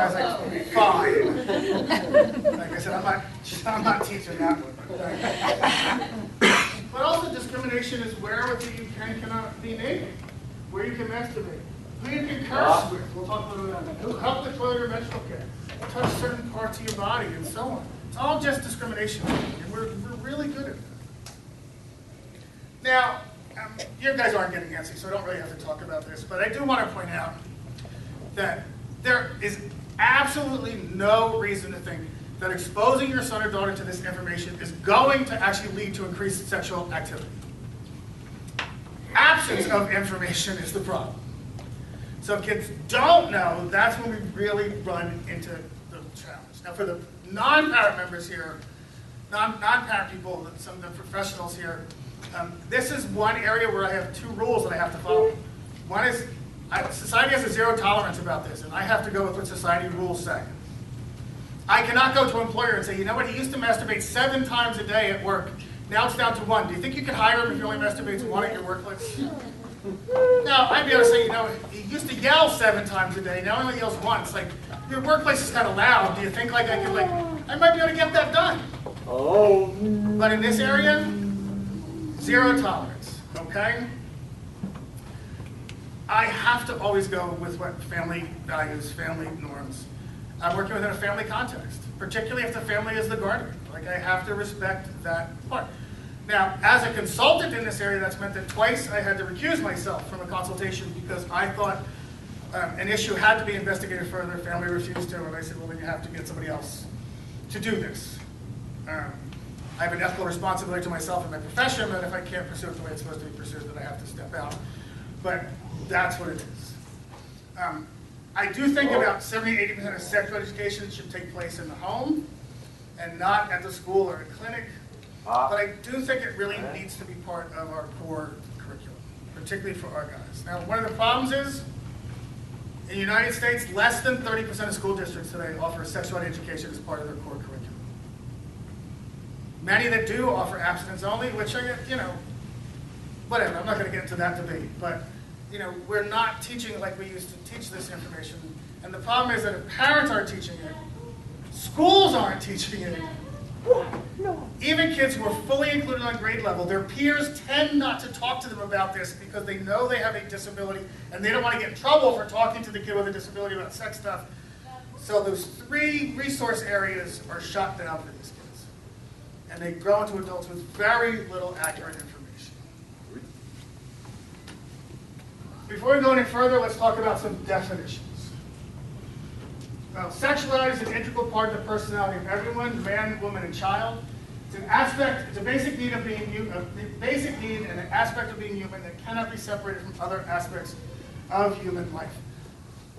A: was like, fine. Like I said, I'm not teaching that one. But also discrimination is where with you can and cannot be naked, where you can masturbate, who you can curse with, we'll talk a little bit about that, who help with toilet or menstrual care, touch certain parts of your body, and so on. It's all just discrimination, and we're really good at that. Now, you guys aren't getting antsy, so I don't really have to talk about this, but I do want to point out that there is absolutely no reason to think that exposing your son or daughter to this information is going to actually lead to increased sexual activity. Absence of information is the problem. So if kids don't know, that's when we really run into the challenge. Now for the non-parent members here, non-parent people, some of the professionals here, this is one area where I have two rules that I have to follow. One is, society has a zero tolerance about this, and I have to go with what society rules say. I cannot go to an employer and say, you know what, he used to masturbate 7 times a day at work. Now it's down to 1. Do you think you can hire him if he only masturbates 1 at your workplace? No, I'd be able to say, you know, he used to yell 7 times a day. Now he only yells once. Like, your workplace is kind of loud. Do you think like I could I might be able to get that done. Oh. But in this area, zero tolerance, okay? I have to always go with what family values, family norms. I'm working within a family context, particularly if the family is the guardian. Like, I have to respect that part. Now, as a consultant in this area, that's meant that twice I had to recuse myself from a consultation because I thought an issue had to be investigated further. Family refused to, and I said, well, then you have to get somebody else to do this. I have an ethical responsibility to myself and my profession, that if I can't pursue it the way it's supposed to be pursued, that I have to step out. But that's what it is. I do think about 70–80% of sexual education should take place in the home and not at the school or a clinic. But I do think it really needs to be part of our core curriculum, particularly for our guys. Now, one of the problems is, in the United States, less than 30% of school districts today offer sexuality education as part of their core curriculum. Many that do offer abstinence only, which I get, you know, whatever, I'm not going to get into that debate, but you know, we're not teaching like we used to teach this information. And the problem is that if parents aren't teaching it, schools aren't teaching it. Even kids who are fully included on grade level, their peers tend not to talk to them about this because they know they have a disability and they don't want to get in trouble for talking to the kid with a disability about sex stuff. So those 3 resource areas are shut down for these kids. And they grow into adults with very little accurate information. Before we go any further, let's talk about some definitions. Well, sexuality is an integral part of the personality of everyone, man, woman, and child. It's an aspect, it's a basic need of being human, a basic need and an aspect of being human that cannot be separated from other aspects of human life.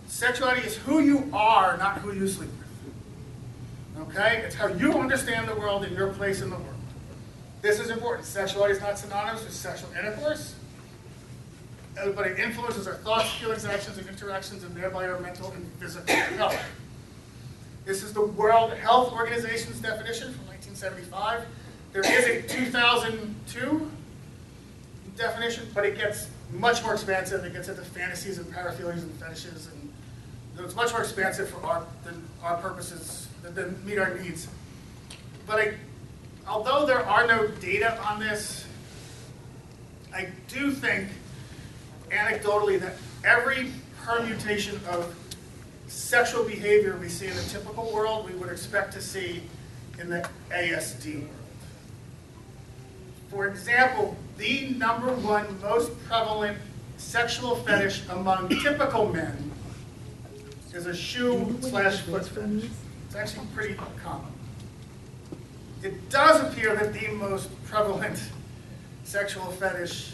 A: Sexuality is who you are, not who you sleep with. Okay? It's how you understand the world and your place in the world. This is important. Sexuality is not synonymous with sexual intercourse. But it influences our thoughts, feelings, actions, and interactions, and thereby our mental and physical health. This is the World Health Organization's definition from 1975. There is a 2002 definition, but it gets much more expansive. It gets into fantasies and paraphilias and fetishes, and it's much more expansive for our purposes, that meet our needs. But although there are no data on this, I do think anecdotally that every permutation of sexual behavior we see in the typical world, we would expect to see in the ASD world. For example, the #1 most prevalent sexual fetish among typical men is a shoe/foot fetish. It's actually pretty common. It does appear that the most prevalent sexual fetish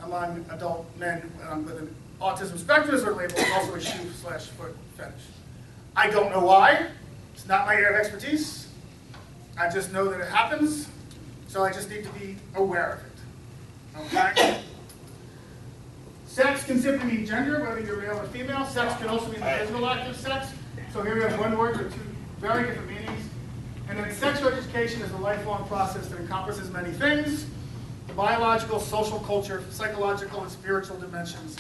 A: among adult men with an autism spectrum disorder label is also a shoe/foot fetish. I don't know why. It's not my area of expertise. I just know that it happens, so I just need to be aware of it. Okay? Sex can simply mean gender, whether you're male or female. Sex can also mean the physical act of sex. So here we have one word with 2 very different meanings. And then sexual education is a lifelong process that encompasses many things. the biological, social, culture, psychological, and spiritual dimensions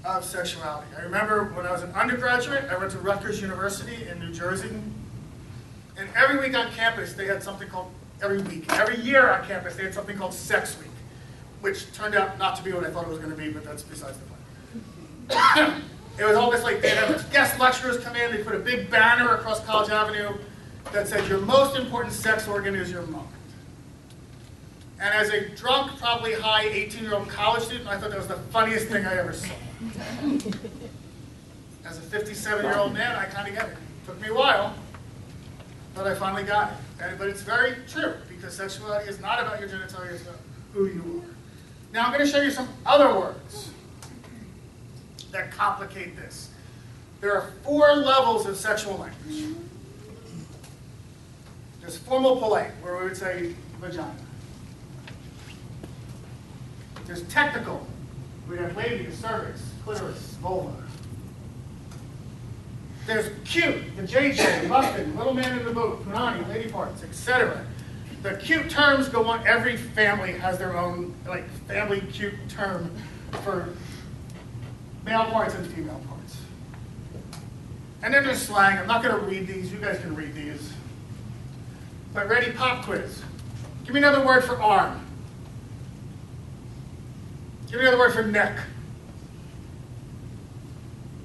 A: of sexuality. I remember when I was an undergraduate, I went to Rutgers University in New Jersey, and every week on campus they had something called, every year on campus they had something called Sex Week, which turned out not to be what I thought it was going to be, but that's besides the point. It was all this, like, they'd have guest lecturers come in, they'd put a big banner across College Avenue that said, your most important sex organ is your mind. And as a drunk, probably high 18-year-old college student, I thought that was the funniest thing I ever saw. As a 57-year-old man, I kind of get it. It took me a while, but I finally got it. But it's very true, because sexuality is not about your genitalia, it's about who you are. Now I'm going to show you some other words that complicate this. There are 4 levels of sexual language. There's formal polite, where we would say vagina. There's technical. We have labia, cervix, clitoris, vulva. There's cute, the JJ, muffin, little man in the boot, punani, lady parts, etc. The cute terms go on. Every family has their own, like, family cute term for male parts and female parts. And then there's slang. I'm not going to read these. You guys can read these. But ready, pop quiz. Give me another word for arm. Give me another word for neck.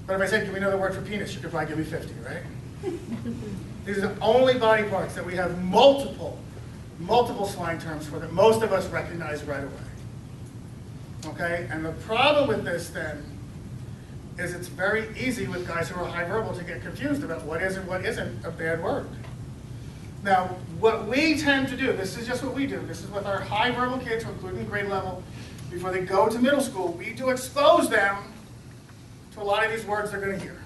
A: But if I said, give me another word for penis, you could probably give me 50, right? These are the only body parts that we have multiple slang terms for that most of us recognize right away. Okay? And the problem with this, then, is it's very easy with guys who are high verbal to get confused about what is and what isn't a bad word. Now, what we tend to do, this is just what we do, this is with our high verbal kids, including grade level, before they go to middle school, we do expose them to a lot of these words they're going to hear.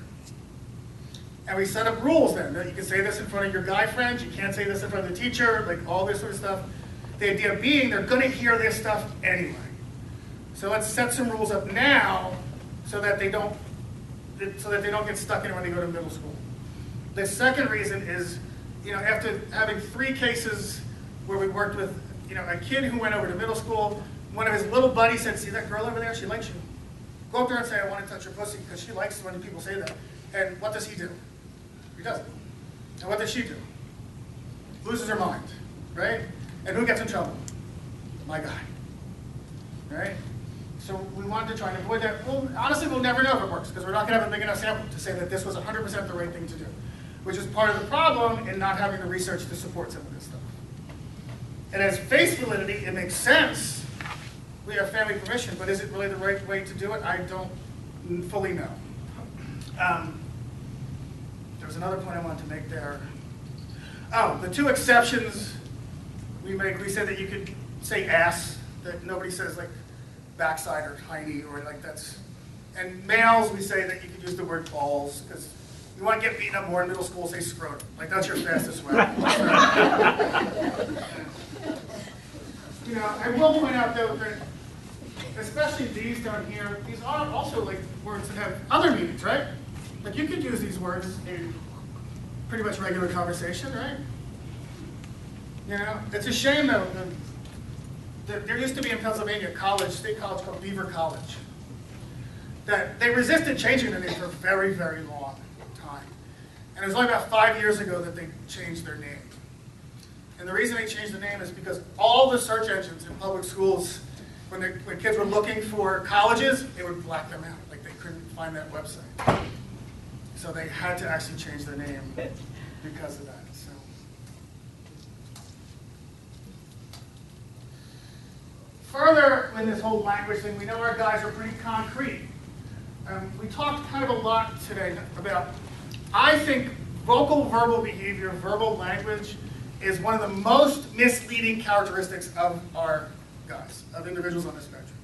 A: And we set up rules then, that you can say this in front of your guy friends, you can't say this in front of the teacher, like all this sort of stuff. The idea being they're going to hear this stuff anyway. So let's set some rules up now so that they don't get stuck in it when they go to middle school. The second reason is, after having 3 cases where we worked with, a kid who went over to middle school, one of his little buddies said, see that girl over there, she likes you. Go up there and say, I want to touch her pussy, because she likes when people say that. And what does he do? He doesn't. And what does she do? Loses her mind, right? And who gets in trouble? My guy, right? So we wanted to try and avoid that. Well, honestly, we'll never know if it works, because we're not going to have a big enough sample to say that this was 100% the right thing to do, which is part of the problem in not having the research to support some of this stuff. And as face validity, it makes sense. We have family permission, but is it really the right way to do it? I don't fully know. There was another point I wanted to make there. Oh, the 2 exceptions we make. We said that you could say ass, that nobody says like backside or tiny or like that's. And males, we say that you could use the word balls, because you want to get beaten up more in middle school, say scrotum. Like that's your fastest way. I will point out though that especially these down here, these are also like words that have other meanings, right? Like you could use these words in pretty much regular conversation, right? It's a shame though that there used to be in Pennsylvania a state college called Beaver College, that they resisted changing their name for a very, very long time. And it was only about 5 years ago that they changed their name. And the reason they changed the name is because all the search engines in public schools, when kids were looking for colleges, it would black them out. Like they couldn't find that website. So they had to actually change their name because of that. So. Further, in this whole language thing, we know our guys are pretty concrete. We talked kind of a lot today about, I think, vocal verbal behavior, verbal language, is one of the most misleading characteristics of our guys, of individuals on the spectrum.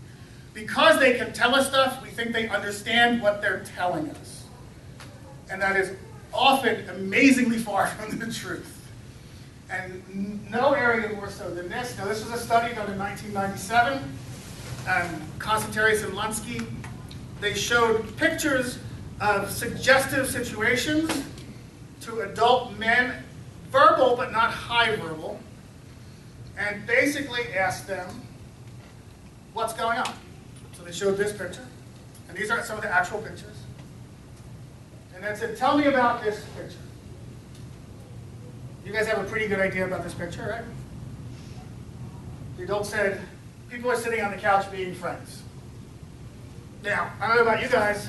A: Because they can tell us stuff, we think they understand what they're telling us. And that is often amazingly far from the truth. And no area more so than this. Now this was a study done in 1997, Konstantinos and Lunsky. They showed pictures of suggestive situations to adult men, verbal but not high verbal, and basically asked them, what's going on. So they showed this picture, and these are some of the actual pictures. And then said, tell me about this picture. You guys have a pretty good idea about this picture, right? The adult said, people are sitting on the couch being friends. Now, I don't know about you guys,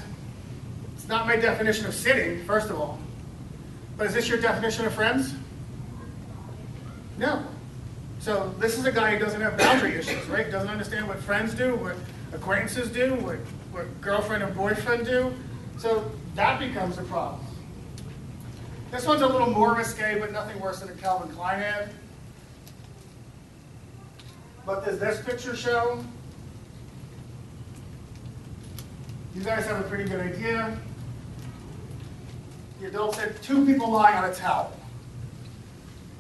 A: it's not my definition of sitting, first of all. But is this your definition of friends? No. So this is a guy who doesn't have boundary issues, right? Doesn't understand what friends do, what acquaintances do, what girlfriend and boyfriend do. So that becomes a problem. This one's a little more risque, but nothing worse than a Calvin Klein ad. What does this picture show? You guys have a pretty good idea. The adult said, two people lying on a towel.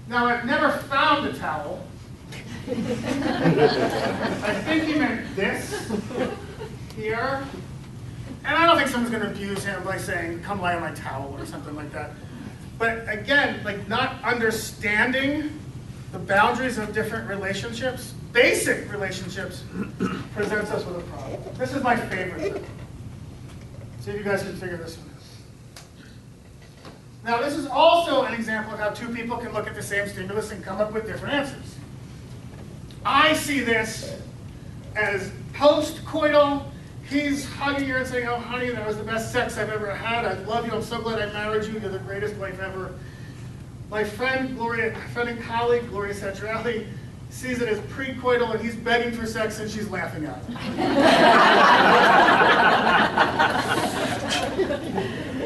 A: Now, I've never found a towel. I think he meant this here. And I don't think someone's going to abuse him by saying, come lie on my towel or something like that. But again, like not understanding the boundaries of different relationships, basic relationships, presents us with a problem. This is my favorite. See if you guys can figure this one out. Now, this is also an example of how two people can look at the same stimulus and come up with different answers. I see this as post-coital. He's hugging her and saying, oh, honey, that was the best sex I've ever had. I love you. I'm so glad I married you. You're the greatest wife ever. My friend and colleague, Gloria Sexuality, sees it as pre-coital, and he's begging for sex, and she's laughing at him.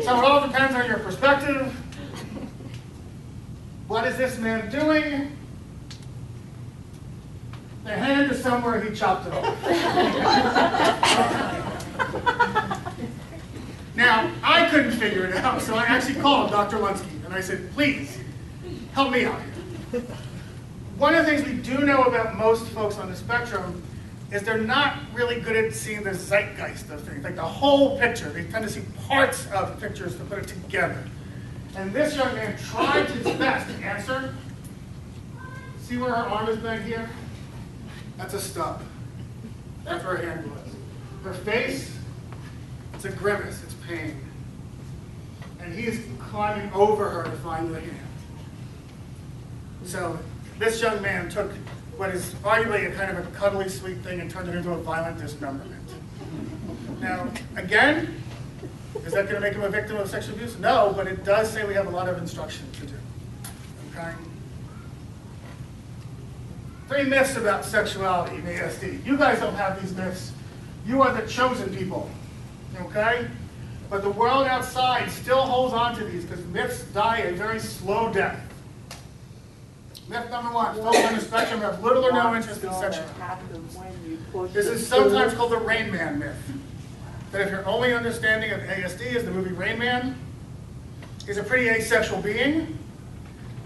A: So it all depends on your perspective. What is this man doing? The hand is somewhere, he chopped it off. Now, I couldn't figure it out, so I actually called Dr. Lunsky, and I said, please, help me out here. One of the things we do know about most folks on the spectrum is they're not really good at seeing the zeitgeist of things, like the whole picture. They tend to see parts of pictures to put it together. And this young man tried his best to answer. See where her arm is bent here? That's a stub. That's where her hand was. Her face, it's a grimace, it's pain. And he's climbing over her to find the hand. So this young man took what is arguably a kind of a cuddly, sweet thing and turned it into a violent dismemberment. Now, again, is that going to make him a victim of sexual abuse? No, but it does say we have a lot of instruction to do. Okay? 3 myths about sexuality in ASD. You guys don't have these myths. You are the chosen people. Okay? But the world outside still holds on to these because myths die a very slow death. Myth number 1, folks on the spectrum have little or no interest in sexuality. This is sometimes called the Rain Man myth. That if your only understanding of ASD is the movie Rain Man, he's a pretty asexual being.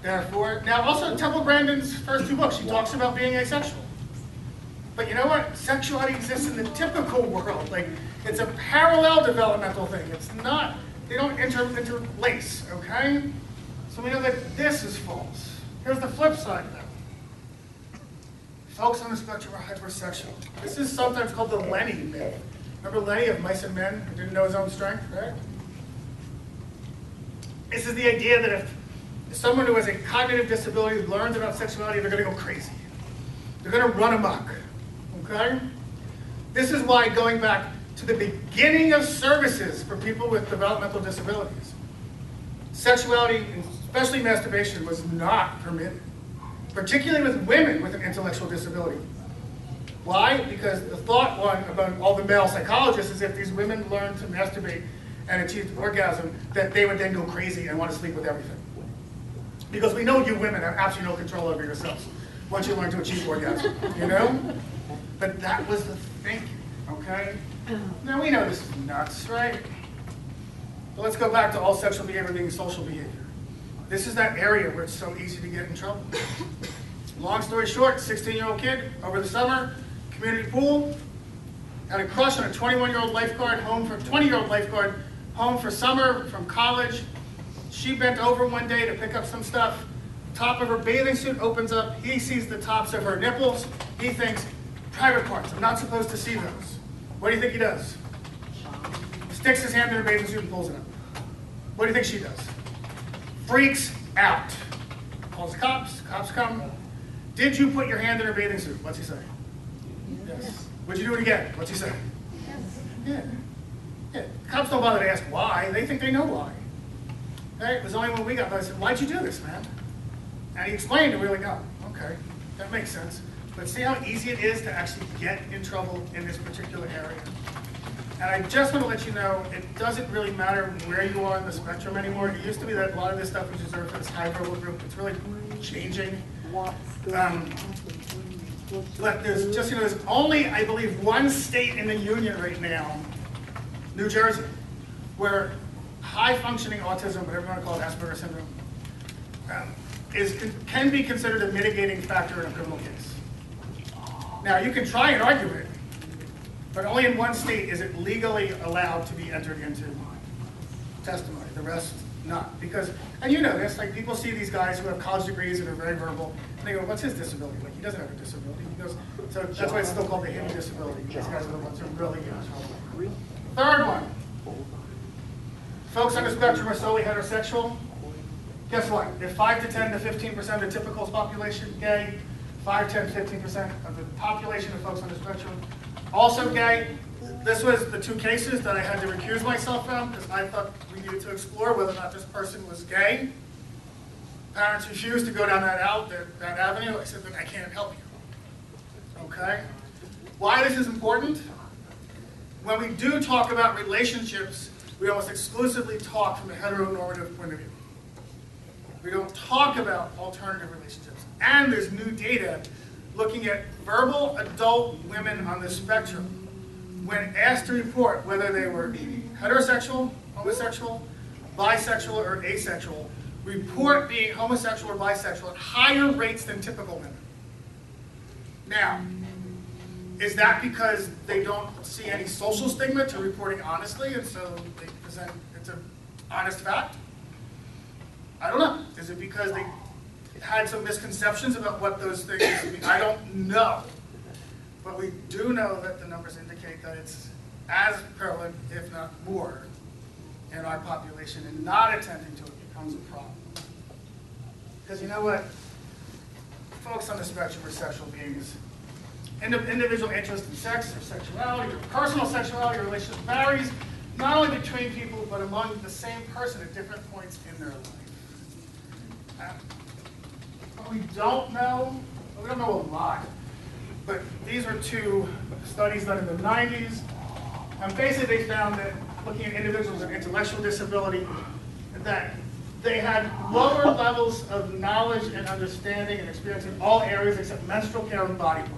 A: Therefore, now also Temple Grandin's first 2 books, she talks about being asexual. But you know what? Sexuality exists in the typical world. Like, it's a parallel developmental thing. It's not, they don't interlace, okay? So we know that this is false. Here's the flip side, though. Folks on the spectrum are hypersexual. This is sometimes called the Lenny myth. Remember Lenny of Mice and Men, who didn't know his own strength, right? This is the idea that if someone who has a cognitive disability learns about sexuality, they're going to go crazy. They're going to run amok, okay? This is why, going back to the beginning of services for people with developmental disabilities, sexuality, especially masturbation, was not permitted, particularly with women with an intellectual disability. Why? Because the thought one about all the male psychologists is if these women learned to masturbate and achieved orgasm, that they would then go crazy and want to sleep with everything. Because we know you women have absolutely no control over yourselves once you learn to achieve orgasm, you know? But that was the thinking, okay? Now we know this is nuts, right? But let's go back to all sexual behavior being social behavior. This is that area where it's so easy to get in trouble. Long story short, 16-year-old kid over the summer, community pool, had a crush on a 21-year-old lifeguard, 20-year-old lifeguard, home for summer from college. She bent over one day to pick up some stuff. Top of her bathing suit opens up. He sees the tops of her nipples. He thinks, Private parts, I'm not supposed to see those. What do you think he does? Sticks his hand in her bathing suit and pulls it up. What do you think she does? Freaks out. Calls the cops, cops come. Did you put your hand in her bathing suit? What's he say? Yes. Would you do it again? What's he say? Yeah. Yeah. Cops don't bother to ask why. They think they know why. Okay? It was only when we got there, I said, why'd you do this, man? And he explained, and we were like, oh, okay, that makes sense. But see how easy it is to actually get in trouble in this particular area? And I just want to let you know, it doesn't really matter where you are in the spectrum anymore. It used to be that a lot of this stuff was reserved for this high verbal group. It's really changing. But there's just, there's only, I believe, one state in the union right now, New Jersey, where high-functioning autism, whatever you want to call it, Asperger's syndrome, can be considered a mitigating factor in a criminal case. Now, you can try and argue it, but only in one state is it legally allowed to be entered into testimony. The rest, not. Because, and you know this, like people see these guys who have college degrees and are very verbal, and they go, what's his disability? Like, he doesn't have a disability. He goes, so that's why it's still called the hidden disability. These guys are the ones who really get in trouble. Third one. Folks on the spectrum are solely heterosexual. Guess what? If 5 to 10 to 15% of the typical population gay, 5, 10, 15% of the population of folks on the spectrum also gay. This was the two cases that I had to recuse myself from because I thought we needed to explore whether or not this person was gay. Parents refused to go down that avenue. I said, then I can't help you. Okay? Why this is important? When we do talk about relationships, we almost exclusively talk from a heteronormative point of view. We don't talk about alternative relationships. And there's new data looking at verbal adult women on the spectrum when asked to report whether they were heterosexual, homosexual, bisexual, or asexual, report being homosexual or bisexual at higher rates than typical women. Now, is that because they don't see any social stigma to reporting honestly, and so they present it's an honest fact? I don't know. Is it because they had some misconceptions about what those things mean? I don't know. But we do know that the numbers indicate that it's as prevalent, if not more, in our population, and not attending to it becomes a problem. Because you know what? Folks on the spectrum are sexual beings. Individual interest in sex or sexuality or personal sexuality or relationship varies not only between people but among the same person at different points in their life. What we don't know a lot, but these are two studies done in the 90s, and basically they found that looking at individuals with intellectual disability, that they had lower levels of knowledge and understanding and experience in all areas except menstrual care and body part.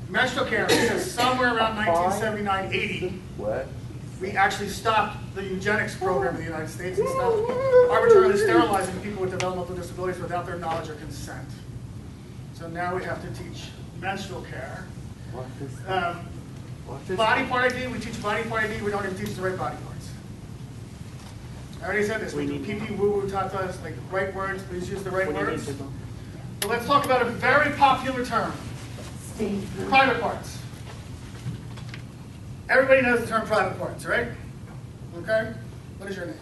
A: Menstrual care, because somewhere around 1979-80, we actually stopped the eugenics program in the United States and stopped arbitrarily sterilizing people with developmental disabilities without their knowledge or consent. So now we have to teach menstrual care. Body part ID, we teach body part ID, we don't even teach the right body parts. I already said this, we do pee-pee, woo-woo, tatas, like right words, please use the right words. But let's talk about a very popular term. Private parts. Everybody knows the term private parts, right? Okay? What is your name?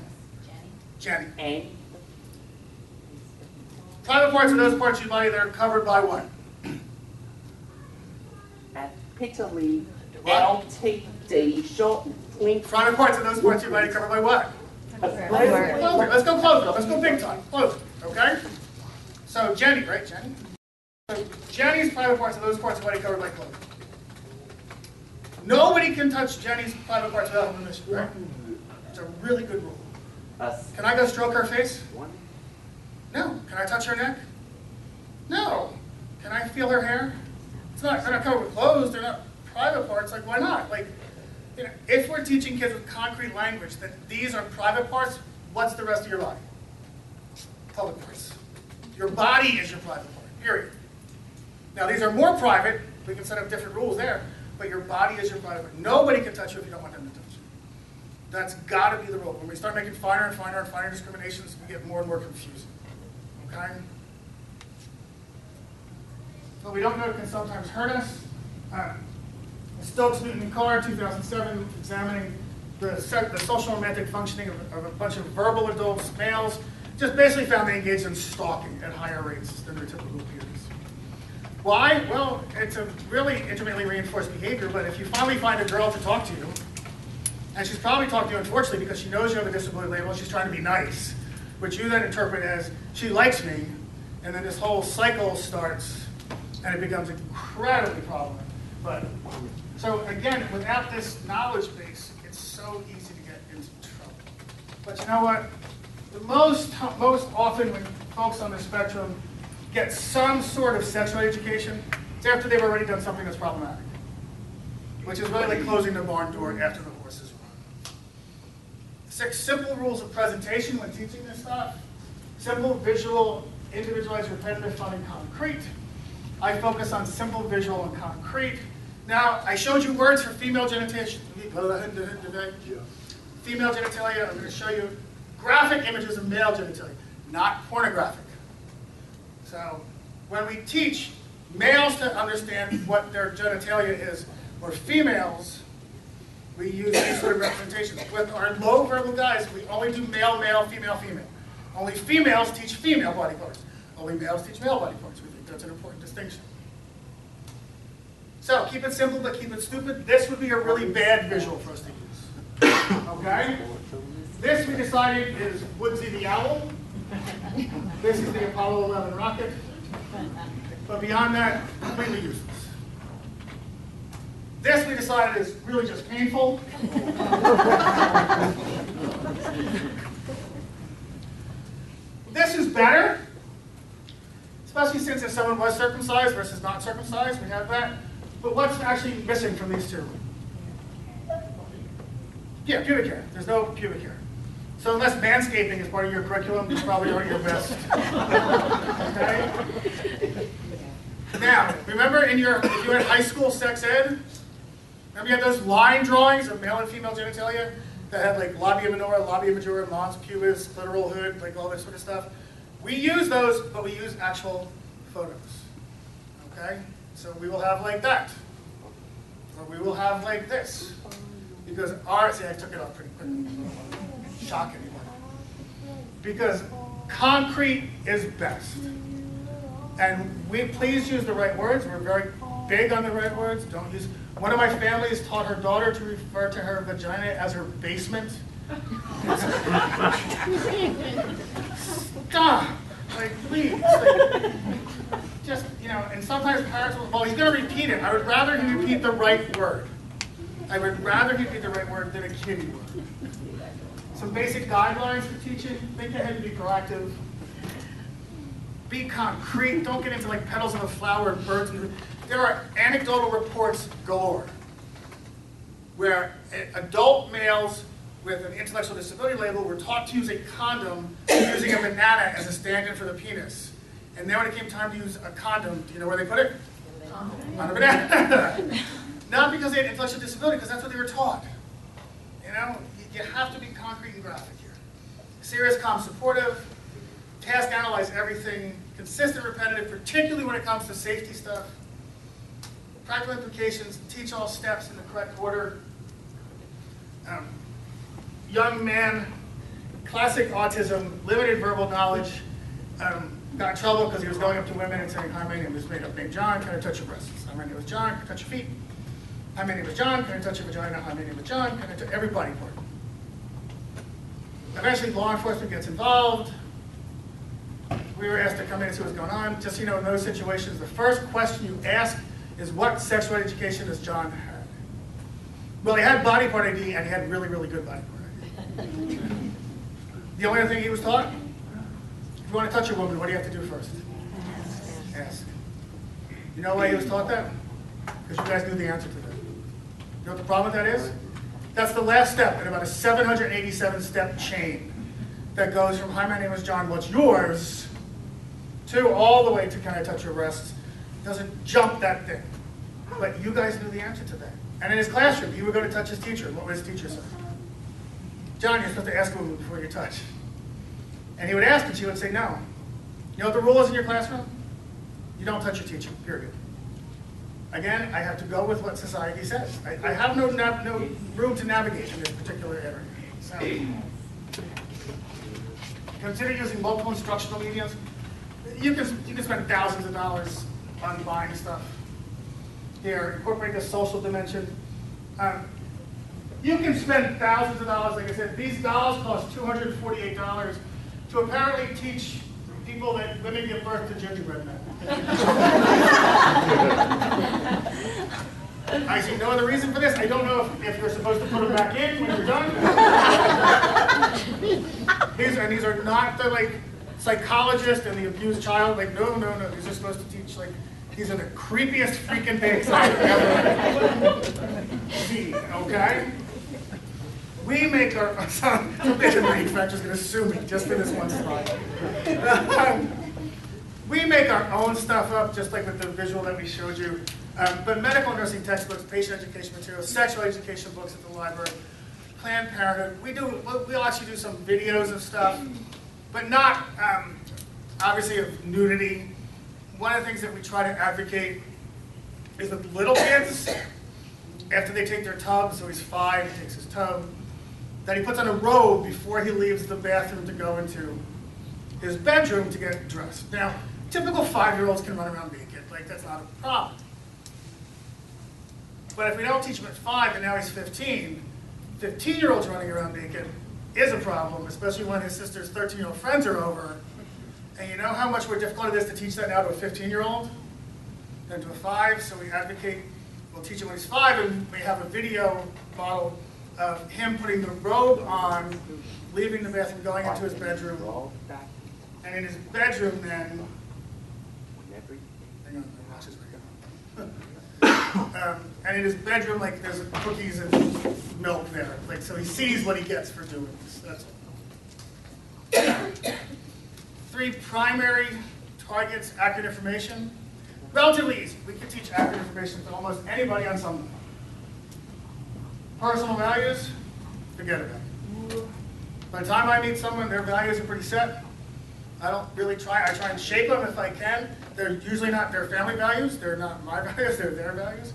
A: Jenny. Jenny. Private parts are those parts of your body that are covered by what?
C: Epitome, LTD, short link.
A: Private parts are those parts of your body covered by what? Clothing. Let's go clothing. Let's go big time. Clothing. Okay? So Jenny, right? Jenny? So Jenny's private parts are those parts of the body covered by clothing. Nobody can touch Jenny's private parts without permission, right? It's a really good rule. Can I go stroke her face? No. Can I touch her neck? No. Can I feel her hair? They're not covered with clothes. They're not private parts. Like, why not? Like, you know, if we're teaching kids with concrete language that these are private parts, what's the rest of your body? Public parts. Your body is your private part, period. Now, these are more private. We can set up different rules there. But your body is your private part. Nobody can touch you if you don't want them to touch you. That's got to be the rule. When we start making finer and finer and finer discriminations, we get more and more confusing. Okay? What we don't know can sometimes hurt us. Stokes Newton Carr, 2007, examining the social romantic functioning of a bunch of verbal adults, males, just basically found they engaged in stalking at higher rates than their typical peers. Why? Well, it's a really intimately reinforced behavior, but if you finally find a girl to talk to you, and she's probably talking to you unfortunately because she knows you have a disability label, she's trying to be nice, which you then interpret as, she likes me, and then this whole cycle starts, and it becomes incredibly problematic. But, so again, without this knowledge base, it's so easy to get into trouble. But you know what? The most often when folks on the spectrum get some sort of sexual education, it's after they've already done something that's problematic, which is really like closing the barn door after the horse is run. 6 simple rules of presentation when teaching this stuff. Simple, visual, individualized, repetitive, fun, and concrete. I focus on simple, visual, and concrete. Now, I showed you words for female genitalia. Female genitalia, I'm going to show you graphic images of male genitalia, not pornographic. So, when we teach males to understand what their genitalia is, or females, we use these sort of representations. With our low verbal guys, we only do male, male, female, female. Only females teach female body parts. Only males teach male body parts. We think that's an important distinction. So, keep it simple, but keep it stupid. This would be a really bad visual for us to use. Okay? This, we decided, is Woodsy the Owl. This is the Apollo 11 rocket. But beyond that, completely useless. This, we decided, is really just painful. This is better, especially since if someone was circumcised versus not circumcised, we have that. But what's actually missing from these two? Yeah, pubic hair. There's no pubic hair. So unless manscaping is part of your curriculum, these probably aren't your best. Okay? Now, remember if you had high school sex ed, remember you had those line drawings of male and female genitalia that had like labia minora, labia majora, mons pubis, clitoral hood, like all this sort of stuff? We use those, but we use actual photos. Okay? So we will have like that. Or we will have like this. Because see, I took it off pretty quickly. Shock anybody. Because concrete is best. And please use the right words. We're very big on the right words. Don't use. One of my families taught her daughter to refer to her vagina as her basement. Stop. Like, please. Like, just, and sometimes parents will, well, he's going to repeat it. I would rather he repeat the right word. I would rather he repeat the right word than a kiddie word. Some basic guidelines for teaching. Think ahead and be proactive. Be concrete. Don't get into like petals of a flower and birds. There are anecdotal reports galore where adult males with an intellectual disability label were taught to use a condom using a banana as a stand-in for the penis. And then when it came time to use a condom, do you know where they put it? On a banana. Not because they had intellectual disability, because that's what they were taught. You have to be concrete and graphic here. Serious, calm, supportive. Task analyze everything. Consistent, repetitive, particularly when it comes to safety stuff. Practical implications. Teach all steps in the correct order. Young man, classic autism, limited verbal knowledge. Got in trouble because he was going up to women and saying, "Hi, my name is made up named John. Can I touch your breasts? Hi, my name is John. Can I touch your feet? Hi, my name is John. Can I touch your vagina? Hi, my name is John. Can I touch every body part?" Eventually, law enforcement gets involved. We were asked to come in and see what's going on. Just so you know, in those situations, the first question you ask is, what sexual education does John have? Well, he had body part ID, and he had really, really good body part ID. The only other thing he was taught, if you want to touch a woman, what do you have to do first? Ask. You know why he was taught that? Because you guys knew the answer to that. You know what the problem with that is? That's the last step in about a 787-step chain that goes from, "Hi, my name is John, what's yours?" to all the way to, "Can I touch your breasts?" It doesn't jump that thing. But you guys knew the answer to that. And in his classroom, he would go to touch his teacher. What would his teacher say? "John, you're supposed to ask a woman before you touch." And he would ask, and she would say no. You know what the rule is in your classroom? you don't touch your teaching, period. Again, I have to go with what society says. I have no room to navigate in this particular area. So, consider using multiple instructional mediums. You can spend thousands of dollars on buying stuff. Here, incorporate the social dimension. You can spend thousands of dollars, like I said. These dolls cost $248 to apparently teach people that women give birth to gingerbread men. I see no other reason for this. I don't know if you're supposed to put them back in when you're done. These are not the like psychologist and the abused child. Like no. These are supposed to teach like these are the creepiest freaking things I've ever seen. Okay. We make our some manufacturer's going to sue me just for this one slide. We make our own stuff up, just like with the visual that we showed you. But medical nursing textbooks, patient education materials, sexual education books at the library, Planned Parenthood. We'll actually do some videos of stuff, but not obviously of nudity. One of the things that we try to advocate is with little kids, after they take their tub, so he's 5, he takes his tub, that he puts on a robe before he leaves the bathroom to go into his bedroom to get dressed. Now, typical 5-year-olds can run around naked, like that's not a problem. But if we don't teach him at 5 and now he's 15, 15-year-olds running around naked is a problem, especially when his sister's 13-year-old friends are over. And you know how much more difficult it is to teach that now to a 15-year-old than to a 5? So we advocate, we'll teach him when he's 5, and we have a video model of him putting the robe on, leaving the bathroom, going into his bedroom. And in his bedroom then, hang on, my watch is right. And in his bedroom, like there's cookies and milk there. Like so he sees what he gets for doing this. That's all. 3 primary targets: accurate information. Relatively easy. We can teach accurate information to almost anybody on some level. Personal values, forget about it. By the time I meet someone, their values are pretty set. I don't really try. I try and shape them if I can. They're usually not their family values. They're not my values. They're their values.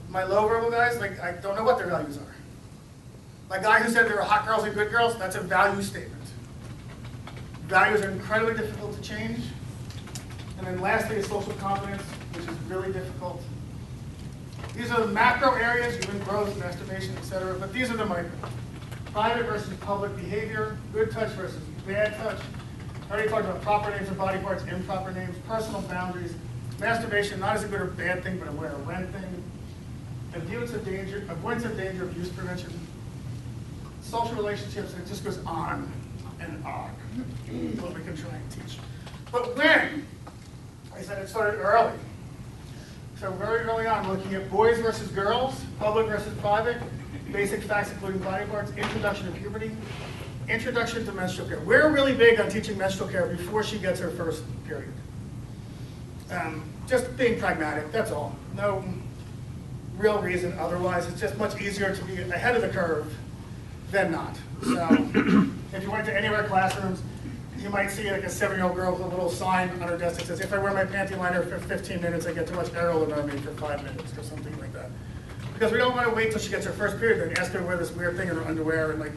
A: My low verbal guys, like I don't know what their values are. My guy who said there were hot girls and good girls, that's a value statement. Values are incredibly difficult to change. And then lastly is social confidence, which is really difficult. These are the macro areas, human growth, masturbation, etc. But these are the micro. Private versus public behavior, good touch versus bad touch. I already talked about proper names of body parts, improper names, personal boundaries, masturbation, not as a good or bad thing, but a where or when thing. Avoidance of danger, abuse prevention. Social relationships, and it just goes on and on. That's what we can try and teach. But when? I said it started early. So very early on, looking at boys versus girls, public versus private, basic facts including body parts, introduction to puberty, introduction to menstrual care. We're really big on teaching menstrual care before she gets her first period. Just being pragmatic, that's all. No real reason otherwise. It's just much easier to be ahead of the curve than not. So if you went to any of our classrooms, you might see like a 7-year-old girl with a little sign on her desk that says, if I wear my panty liner for 15 minutes, I get too much air on me for 5 minutes, or something like that. Because we don't want to wait till she gets her first period and ask her to wear this weird thing in her underwear. And like,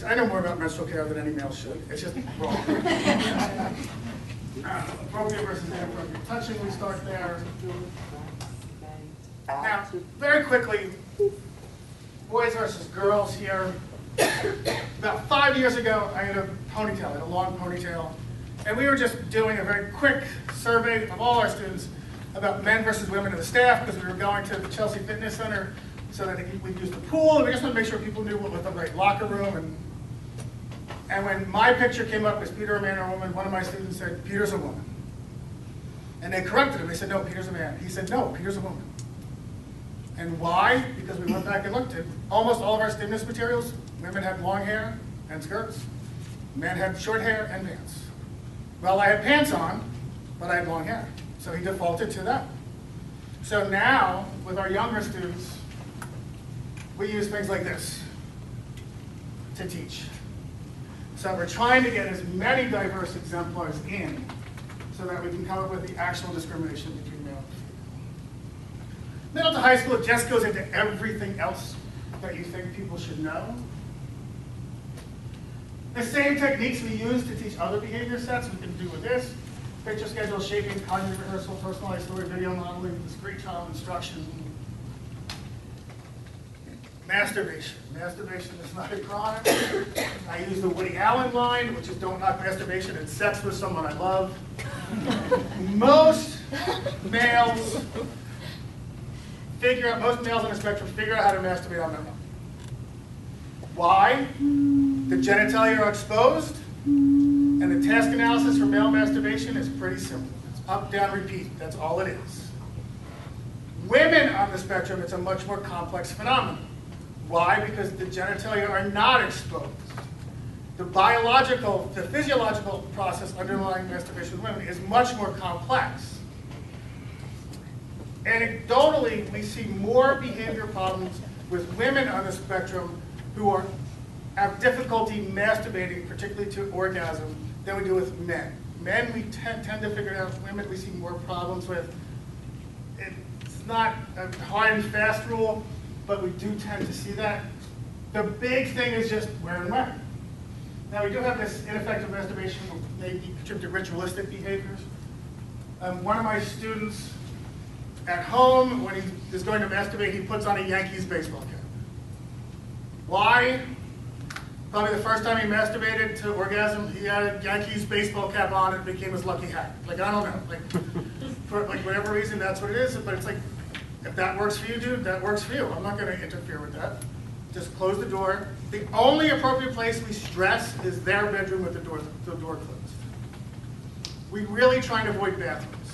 A: I know more about menstrual care than any male should. It's just wrong. Appropriate versus inappropriate touching, we start there. Now, very quickly, boys versus girls here. About 5 years ago, I had a ponytail, I had a long ponytail, and we were just doing a very quick survey of all our students about men versus women in the staff, because we were going to the Chelsea Fitness Center so that we'd use the pool, and we just wanted to make sure people knew what was the right locker room. And when my picture came up as Peter, a man or a woman, one of my students said, Peter's a woman. And they corrected him. They said, no, Peter's a man. He said, no, Peter's a woman. And why? Because we went back and looked at almost all of our stimulus materials. Women had long hair and skirts. Men had short hair and pants. Well, I had pants on, but I had long hair. So he defaulted to that. So now, with our younger students, we use things like this to teach. So we're trying to get as many diverse exemplars in so that we can come up with the actual discrimination between male and female. Middle to high school, it just goes into everything else that you think people should know. The same techniques we use to teach other behavior sets we can do with this. Picture schedule, shaping, cognitive rehearsal, personalized story, video modeling, discrete child instruction. Masturbation. Masturbation is not a crime. I use the Woody Allen line, which is don't knock masturbation, it's sex with someone I love. Most males on the spectrum figure out how to masturbate on their own. Why? The genitalia are exposed, and the task analysis for male masturbation is pretty simple. It's up, down, repeat. That's all it is. Women on the spectrum, it's a much more complex phenomenon. Why? Because the genitalia are not exposed. The physiological process underlying masturbation with women is much more complex. Anecdotally, we see more behavior problems with women on the spectrum who have difficulty masturbating, particularly to orgasm, than we do with men. Men, we tend to figure it out. Women, we see more problems with. It's not a hard and fast rule, but we do tend to see that. The big thing is just where and when. Now, we do have this ineffective masturbation, maybe contribute to ritualistic behaviors. One of my students at home, when he is going to masturbate, he puts on a Yankees baseball cap. Why? Probably the first time he masturbated to orgasm, he had a Yankees baseball cap on and it became his lucky hat. Like, I don't know. Like, for whatever reason, that's what it is. But it's like, if that works for you, dude, that works for you. I'm not going to interfere with that. Just close the door. The only appropriate place we stress is their bedroom with the door closed. We really try and avoid bathrooms.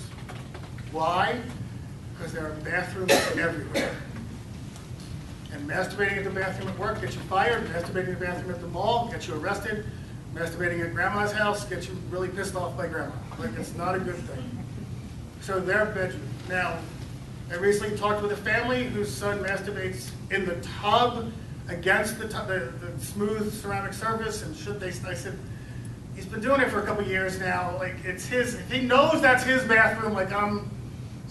A: Why? Because there are bathrooms everywhere. And masturbating at the bathroom at work gets you fired. Masturbating in the bathroom at the mall gets you arrested. Masturbating at grandma's house gets you really pissed off by grandma. Like, it's not a good thing. So their bedroom. Now, I recently talked with a family whose son masturbates in the tub against the smooth ceramic surface. And I said, he's been doing it for a couple years now. Like, it's his, he knows that's his bathroom. Like, I'm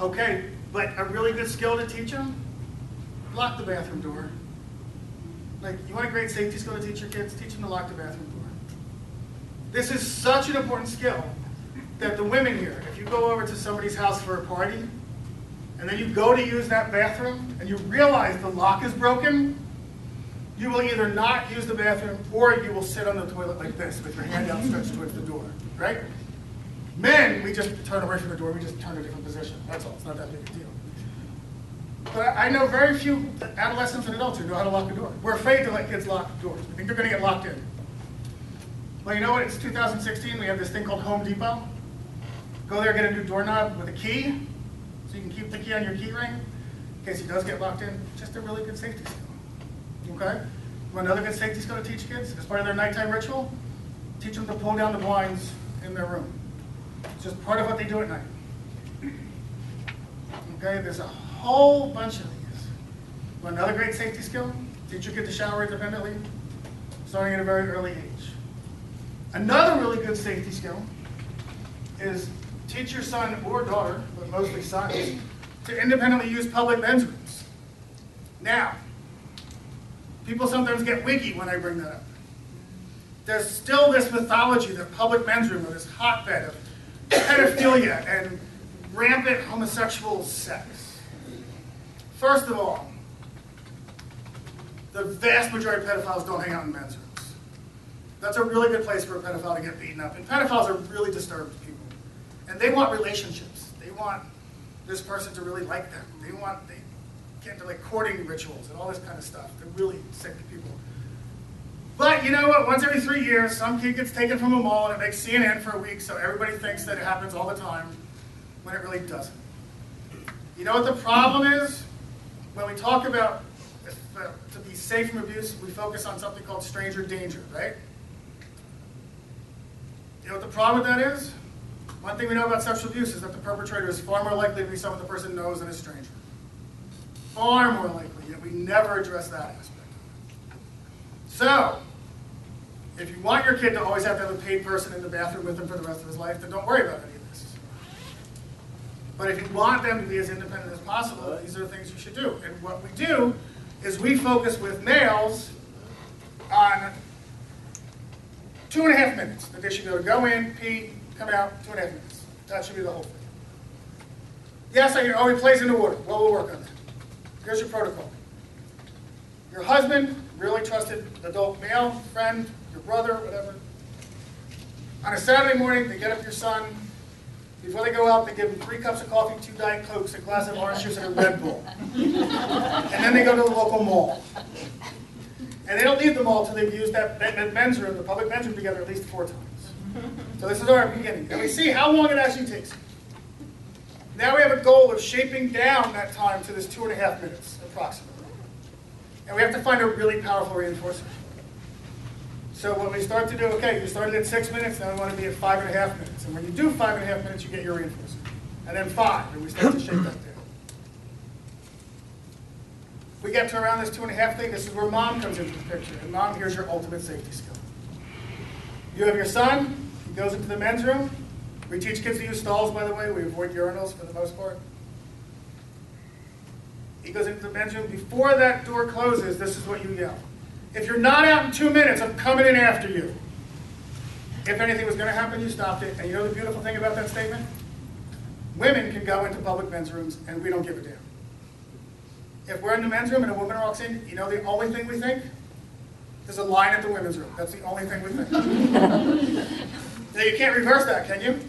A: okay. But a really good skill to teach him, lock the bathroom door. Like, you want a great safety skill to teach your kids? Teach them to lock the bathroom door. This is such an important skill that the women here, if you go over to somebody's house for a party, and then you go to use that bathroom, and you realize the lock is broken, you will either not use the bathroom, or you will sit on the toilet like this, with your hand outstretched towards the door, right? Men, we just turn away from the door, we just turn to a different position. That's all, it's not that big a deal. But I know very few adolescents and adults who know how to lock a door. We're afraid to let kids lock doors. We think they're going to get locked in. Well, you know what? It's 2016. We have this thing called Home Depot. Go there, get a new doorknob with a key, so you can keep the key on your key ring in case he does get locked in. Just a really good safety skill. Okay? Another good safety skill to teach kids as part of their nighttime ritual, teach them to pull down the blinds in their room. It's just part of what they do at night. Okay? There's a whole bunch of these. Another great safety skill, teach your kid to shower independently, starting at a very early age. Another really good safety skill is teach your son or daughter, but mostly sons, to independently use public men's rooms. Now, people sometimes get wiggy when I bring that up. There's still this mythology that public men's room are this hotbed of pedophilia and rampant homosexual sex. First of all, the vast majority of pedophiles don't hang out in men's rooms. That's a really good place for a pedophile to get beaten up. And pedophiles are really disturbed people. And they want relationships. They want this person to really like them. They get into like courting rituals and all this kind of stuff. They're really sick people. But you know what? Once every 3 years, some kid gets taken from a mall and it makes CNN for a week, so everybody thinks that it happens all the time, when it really doesn't. You know what the problem is? When we talk about to be safe from abuse, we focus on something called stranger danger, right? You know what the problem with that is? One thing we know about sexual abuse is that the perpetrator is far more likely to be someone the person knows than a stranger. Far more likely, yet we never address that aspect. So, if you want your kid to always have to have a paid person in the bathroom with him for the rest of his life, then don't worry about any of this. But if you want them to be as independent as possible, these are the things you should do. And what we do is we focus with males on 2.5 minutes that they should go in, pee, come out, 2.5 minutes. That should be the whole thing. Yes, I hear, oh, he plays in the water. Well, we'll work on that. Here's your protocol. Your husband, really trusted adult male, friend, your brother, whatever. On a Saturday morning, they get up your son. Before they go out, they give him 3 cups of coffee, 2 Diet Cokes, a glass of orange juice, and a Red Bull. And then they go to the local mall. And they don't leave the mall until they've used that men's room, the public men's room, together at least 4 times. So this is our beginning. And we see how long it actually takes. Now we have a goal of shaping down that time to this 2.5 minutes, approximately. And we have to find a really powerful reinforcer. So when we start to do, okay, you started at 6 minutes, now we want to be at 5.5 minutes. And when you do 5.5 minutes, you get your reinforcer. And then 5, and we start to shape that down. We get to around this 2.5 thing, this is where mom comes into the picture. And mom, here's your ultimate safety skill. You have your son, he goes into the men's room. We teach kids to use stalls, by the way. We avoid urinals for the most part. He goes into the men's room. Before that door closes, this is what you yell. If you're not out in 2 minutes, I'm coming in after you. If anything was going to happen, you stopped it. And you know the beautiful thing about that statement? Women can go into public men's rooms, and we don't give a damn. If we're in the men's room and a woman walks in, you know the only thing we think? There's a line at the women's room. That's the only thing we think. Now, you can't reverse that, can you?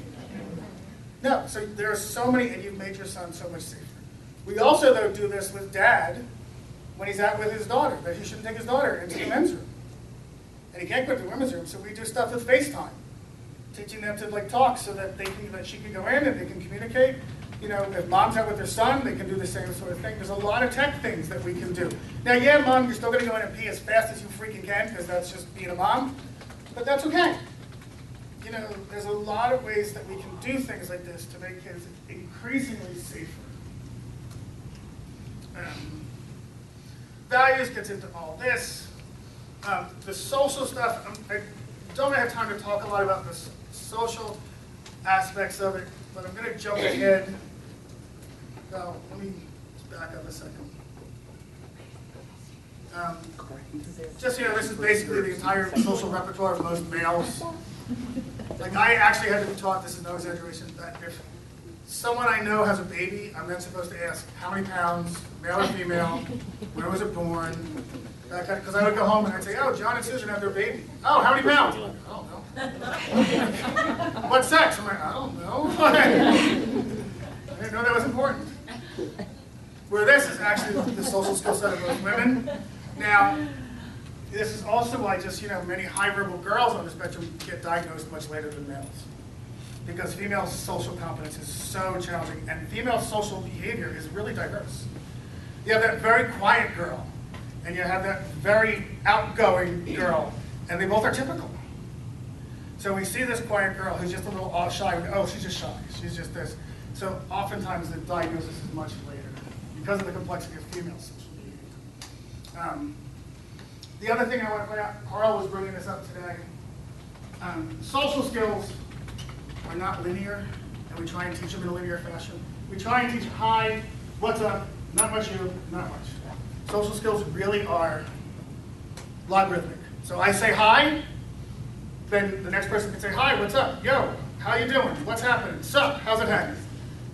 A: No. So there are so many, and you've made your son so much safer. We also, though, do this with dad when he's out with his daughter, that he shouldn't take his daughter into the men's room. And he can't go to the women's room, so we do stuff with FaceTime, teaching them to talk so that she can go in and they can communicate. You know, if mom's out with her son, they can do the same sort of thing. There's a lot of tech things that we can do. Now, yeah, mom, you're still going to go in and pee as fast as you freaking can, because that's just being a mom, but that's okay. You know, there's a lot of ways that we can do things like this to make kids increasingly safer. Values gets into all this. The social stuff, I don't have time to talk a lot about the social aspects of it, but I'm going to jump ahead. Let me back up a second. Just, you know, this is basically the entire social repertoire of most males. Like, I actually had to be taught, this is no exaggeration, that if someone I know has a baby, I'm then supposed to ask how many pounds, male or female, where was it born, that kind of, because I would go home and I'd say, oh, John and Susan have their baby. Oh, how many pounds? I'm like, I don't know. What sex? I'm like, I don't know. I didn't know that was important. Where this is actually the social skill set of most women. Now, this is also why just, you know, many high-verbal girls on the spectrum get diagnosed much later than males. Because female social competence is so challenging, and female social behavior is really diverse. You have that very quiet girl, and you have that very outgoing girl, and they both are typical. So we see this quiet girl who's just a little shy. Oh, she's just shy. She's just this. So oftentimes the diagnosis is much later because of the complexity of female social behavior. The other thing I want to point out, Carl was bringing this up today. Social skills are not linear, and we try and teach them in a linear fashion. We try and teach hi, what's up, not much you, not much. Social skills really are logarithmic. So I say hi, then the next person can say hi, what's up, yo, how you doing, what's happening, sup, how's it hanging?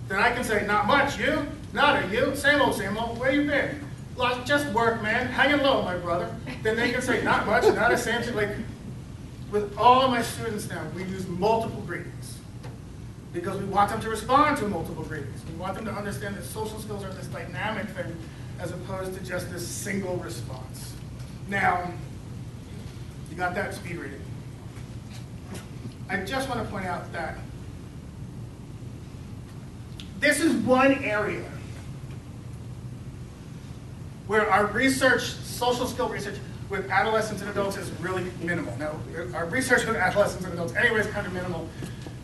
A: Then I can say not much, you, nada, you, same old, where you been? Just work, man, hanging low, my brother. Then they can say not much, not a same thing. Like, with all of my students now, we use multiple greetings because we want them to respond to multiple greetings. We want them to understand that social skills are this dynamic thing as opposed to just this single response. Now, you got that speed reading. I just want to point out that this is one area where our research, social skill research with adolescents and adults is really minimal. Now, our research with adolescents and adults anyway is kind of minimal.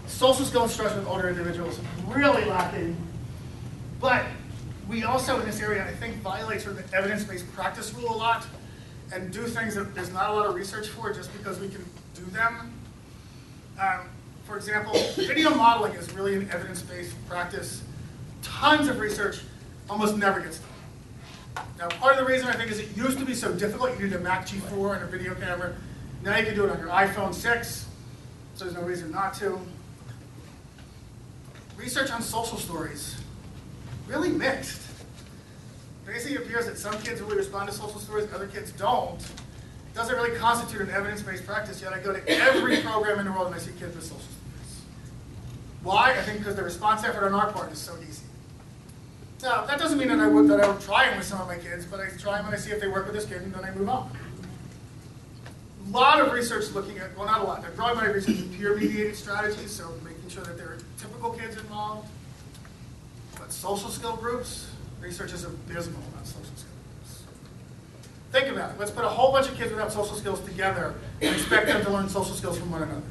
A: Social skill instruction with older individuals, really lacking. But we also in this area, I think, violate sort of the evidence-based practice rule a lot and do things that there's not a lot of research for just because we can do them. For example, video modeling is really an evidence-based practice. tons of research, almost never gets done. Now, part of the reason I think is it used to be so difficult. You needed a Mac G4 and a video camera. Now you can do it on your iPhone 6, so there's no reason not to. Research on social stories, really mixed. Basically, it appears that some kids really respond to social stories, other kids don't. It doesn't really constitute an evidence-based practice, yet I go to every program in the world and I see kids with social stories. Why? I think because the response effort on our part is so easy. Now, that doesn't mean that I would try them with some of my kids, but I try them and I see if they work with this kid, and then I move on. A lot of research looking at, well, not a lot, there's probably my research in peer-mediated strategies, so making sure that there are typical kids involved. But social skill groups, research is abysmal on social skill groups. Think about it. Let's put a whole bunch of kids without social skills together and expect them to learn social skills from one another.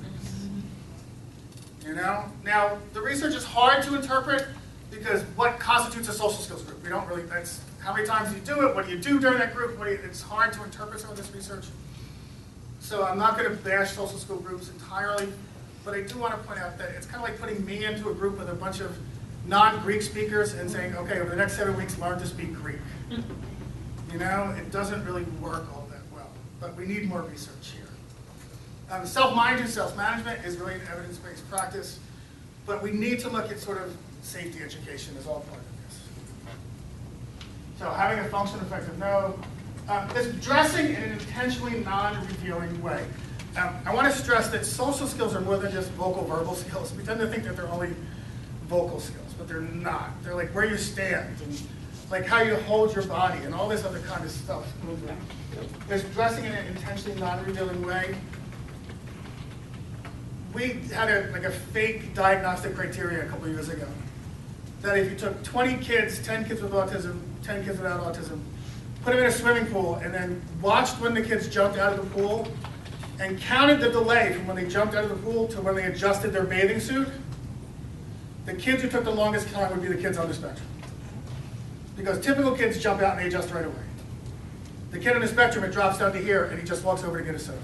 A: You know? Now, the research is hard to interpret because what constitutes a social skills group? We don't really, that's how many times do you do it, what do you do during that group, it's hard to interpret some of this research. So I'm not going to bash social skill groups entirely, but I do want to point out that it's kind of like putting me into a group with a bunch of non-Greek speakers and saying, okay, over the next 7 weeks, learn to speak Greek. You know, it doesn't really work all that well, but we need more research here. Self-management, self-management is really an evidence-based practice, but we need to look at sort of safety education as all part of this. So having a function effective no. This dressing in an intentionally non-revealing way. I want to stress that social skills are more than just vocal verbal skills. We tend to think that they're only vocal skills, but they're not. They're like where you stand and like how you hold your body and all this other kind of stuff. There's dressing in an intentionally non-revealing way. We had a fake diagnostic criteria a couple of years ago. That if you took 20 kids, 10 kids with autism, 10 kids without autism, put them in a swimming pool, and then watched when the kids jumped out of the pool, and counted the delay from when they jumped out of the pool to when they adjusted their bathing suit, the kids who took the longest time would be the kids on the spectrum. Because typical kids jump out and they adjust right away. The kid on the spectrum, it drops down to here, and he just walks over to get a soda.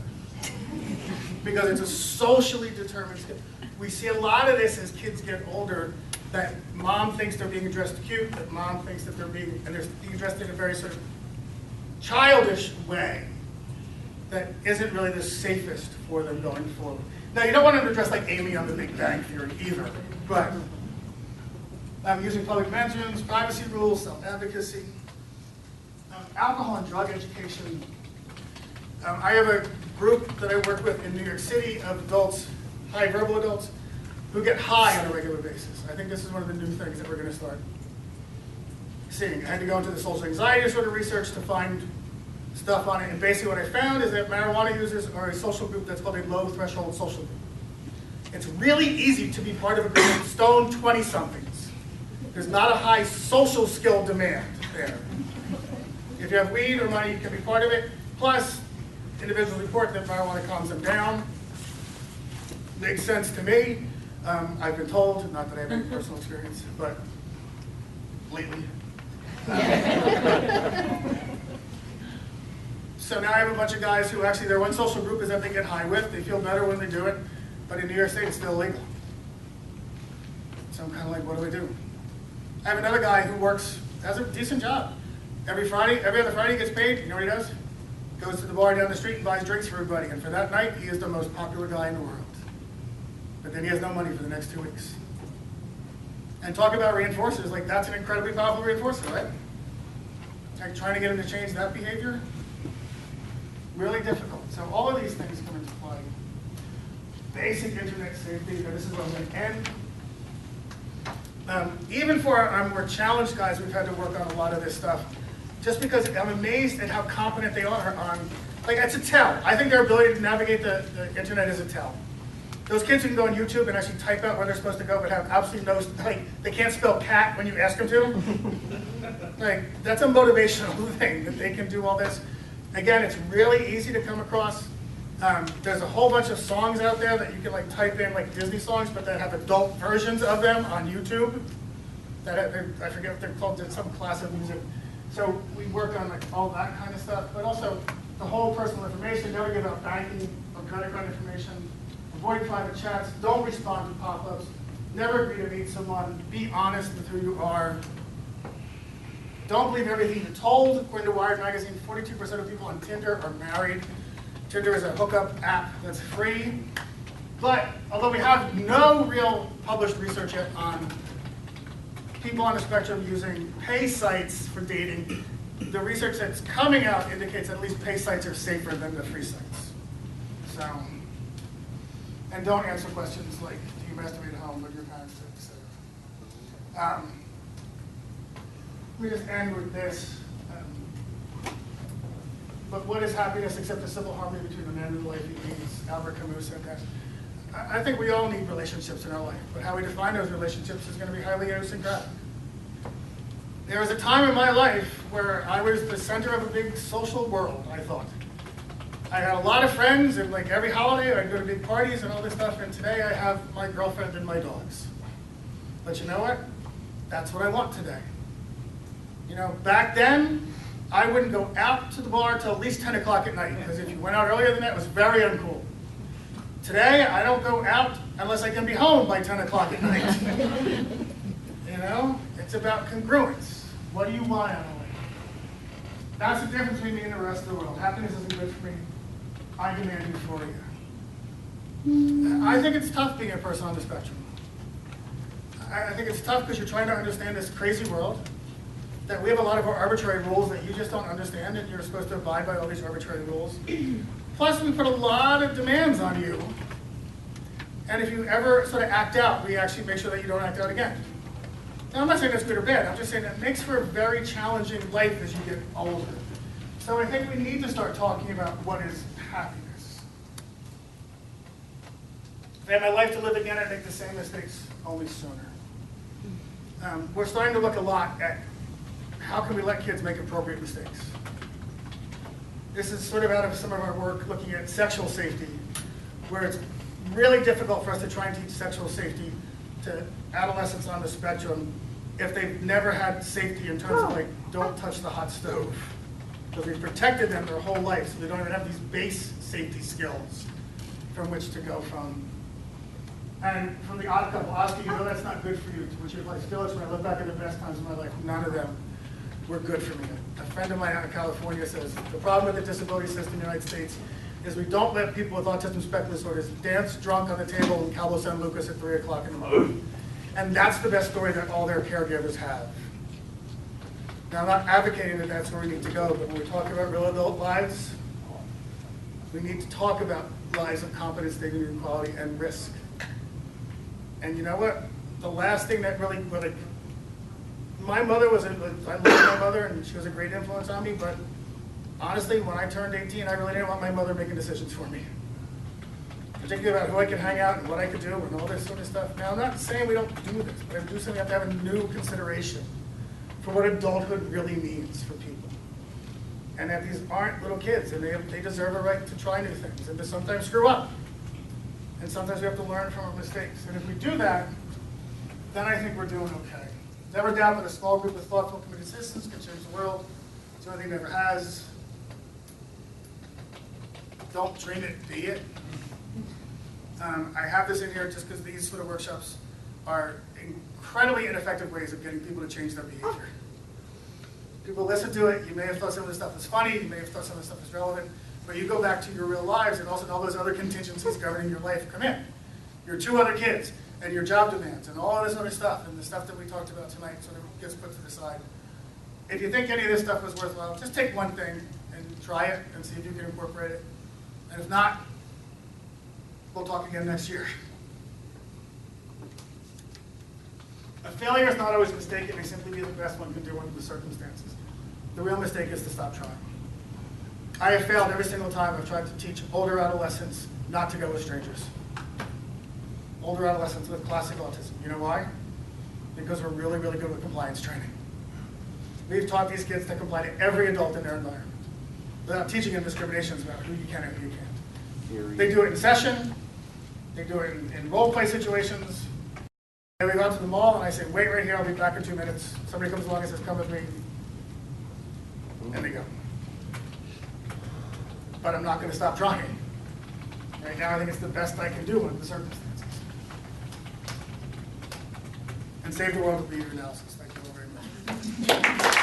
A: Because it's a socially determined skill. We see a lot of this as kids get older, that mom thinks they're being addressed cute, that mom thinks that they're being addressed in a very sort of childish way that isn't really the safest for them going forward. Now, you don't want them to dress like Amy on The Big Bang Theory either, but using public mentions, privacy rules, self-advocacy, alcohol and drug education. I have a group that I work with in New York City of adults, high verbal adults, who get high on a regular basis. I think this is one of the new things that we're going to start seeing. I had to go into the social anxiety sort of research to find stuff on it, and basically what I found is that marijuana users are a social group that's called a low threshold social group. It's really easy to be part of a group of stone 20-somethings. There's not a high social skill demand there. If you have weed or money, you can be part of it. Plus, individuals report that marijuana calms them down. Makes sense to me. I've been told, not that I have any personal experience, but lately. So now I have a bunch of guys who actually, their one social group is that they get high with. They feel better when they do it, but in New York State, it's still illegal. So I'm kind of like, what do I do? I have another guy who works, has a decent job. Every other Friday he gets paid. You know what he does? Goes to the bar down the street and buys drinks for everybody. And for that night, he is the most popular guy in the world. But then he has no money for the next 2 weeks. And talk about reinforcers, like that's an incredibly powerful reinforcer, right? Like trying to get him to change that behavior, really difficult. So all of these things come into play. Basic internet safety, and this is where I'm going to end. Even for our more challenged guys, we've had to work on a lot of this stuff. Just because I'm amazed at how competent they are on, like it's a tell. I think their ability to navigate the internet is a tell. Those kids who can go on YouTube and actually type out where they're supposed to go, but have absolutely no, like, they can't spell cat when you ask them to. Like, that's a motivational thing, that they can do all this. Again, it's really easy to come across. There's a whole bunch of songs out there that you can like type in, like Disney songs, but that have adult versions of them on YouTube. I forget what they're called, some class of music. So we work on like all that kind of stuff, but also the whole personal information, never give out banking or credit card information. Avoid private chats, don't respond to pop-ups, never agree to meet someone. Be honest with who you are. Don't believe everything you're told. According to Wired magazine, 42% of people on Tinder are married. Tinder is a hookup app that's free. But although we have no real published research yet on people on the spectrum using pay sites for dating, the research that's coming out indicates that at least pay sites are safer than the free sites. So, and don't answer questions like, do you masturbate at home, what do your parents do, etc. Let me just end with this. But what is happiness except the civil harmony between the man and the life he leads? Albert Camus said that. I think we all need relationships in our life, but how we define those relationships is going to be highly idiosyncratic. There was a time in my life where I was the center of a big social world, I thought. I had a lot of friends, and like every holiday I'd go to big parties and all this stuff, and today I have my girlfriend and my dogs. But you know what? That's what I want today. You know, back then, I wouldn't go out to the bar till at least 10 o'clock at night, because if you went out earlier than that, it was very uncool. Today, I don't go out unless I can be home by 10 o'clock at night. You know, it's about congruence. What do you want out of life? That's the difference between me and the rest of the world. Happiness isn't good for me. I demand euphoria. I think it's tough being a person on the spectrum. I think it's tough because you're trying to understand this crazy world, that we have a lot of arbitrary rules that you just don't understand, and you're supposed to abide by all these arbitrary rules. Plus, we put a lot of demands on you, and if you ever sort of act out, we actually make sure that you don't act out again. Now, I'm not saying that's good or bad. I'm just saying that makes for a very challenging life as you get older. So I think we need to start talking about what is happiness. If I had my life to live again, I'd make the same mistakes, only sooner. We're starting to look a lot at how can we let kids make appropriate mistakes. This is sort of out of some of our work looking at sexual safety, where it's really difficult for us to try and teach sexual safety to adolescents on the spectrum if they've never had safety in terms of like, don't touch the hot stove. Because we've protected them their whole life, so they don't even have these base safety skills from which to go from. And from the Odd Couple, Oscar, you know that's not good for you. To which your life Felix, when I look back at the best times of my life, none of them were good for me. A friend of mine out in California says, the problem with the disability system in the United States is we don't let people with autism spectrum disorders dance drunk on the table in Cabo San Lucas at 3 o'clock in the morning. And that's the best story that all their caregivers have. Now, I'm not advocating that that's where we need to go, but when we talk about real adult lives, we need to talk about lives of competence, dignity, equality, and risk. And you know what? The last thing that really, my mother was, I loved my mother, and she was a great influence on me, but honestly, when I turned 18, I really didn't want my mother making decisions for me. Particularly about who I could hang out and what I could do and all this sort of stuff. Now, I'm not saying we don't do this, but I do say we have to have a new consideration for what adulthood really means for people. And that these aren't little kids, and they deserve a right to try new things and to sometimes screw up. And sometimes we have to learn from our mistakes. And if we do that, then I think we're doing okay. Never doubt that a small group of thoughtful, committed citizens can change the world. It's the only thing it never has. Don't dream it, be it. I have this in here just because these sort of workshops are incredibly ineffective ways of getting people to change their behavior. People listen to it, you may have thought some of this stuff is funny, you may have thought some of this stuff is relevant, but you go back to your real lives and also all those other contingencies governing your life come in. Your 2 other kids, and your job demands, and all this other stuff, and the stuff that we talked about tonight sort of gets put to the side. If you think any of this stuff was worthwhile, just take one thing and try it and see if you can incorporate it. And if not, we'll talk again next year. A failure is not always a mistake. It may simply be the best one can do under the circumstances. The real mistake is to stop trying. I have failed every single time I've tried to teach older adolescents not to go with strangers. Older adolescents with classic autism. You know why? Because we're really, really good with compliance training. We've taught these kids to comply to every adult in their environment without teaching them discriminations about who you can and who you can't. They do it in session. They do it in role play situations. And we go out to the mall and I say, wait right here, I'll be back in 2 minutes. Somebody comes along and says, come with me. And they go. But I'm not going to stop trying. Right now I think it's the best I can do under the circumstances. and save the world with behavior analysis. Thank you all very much.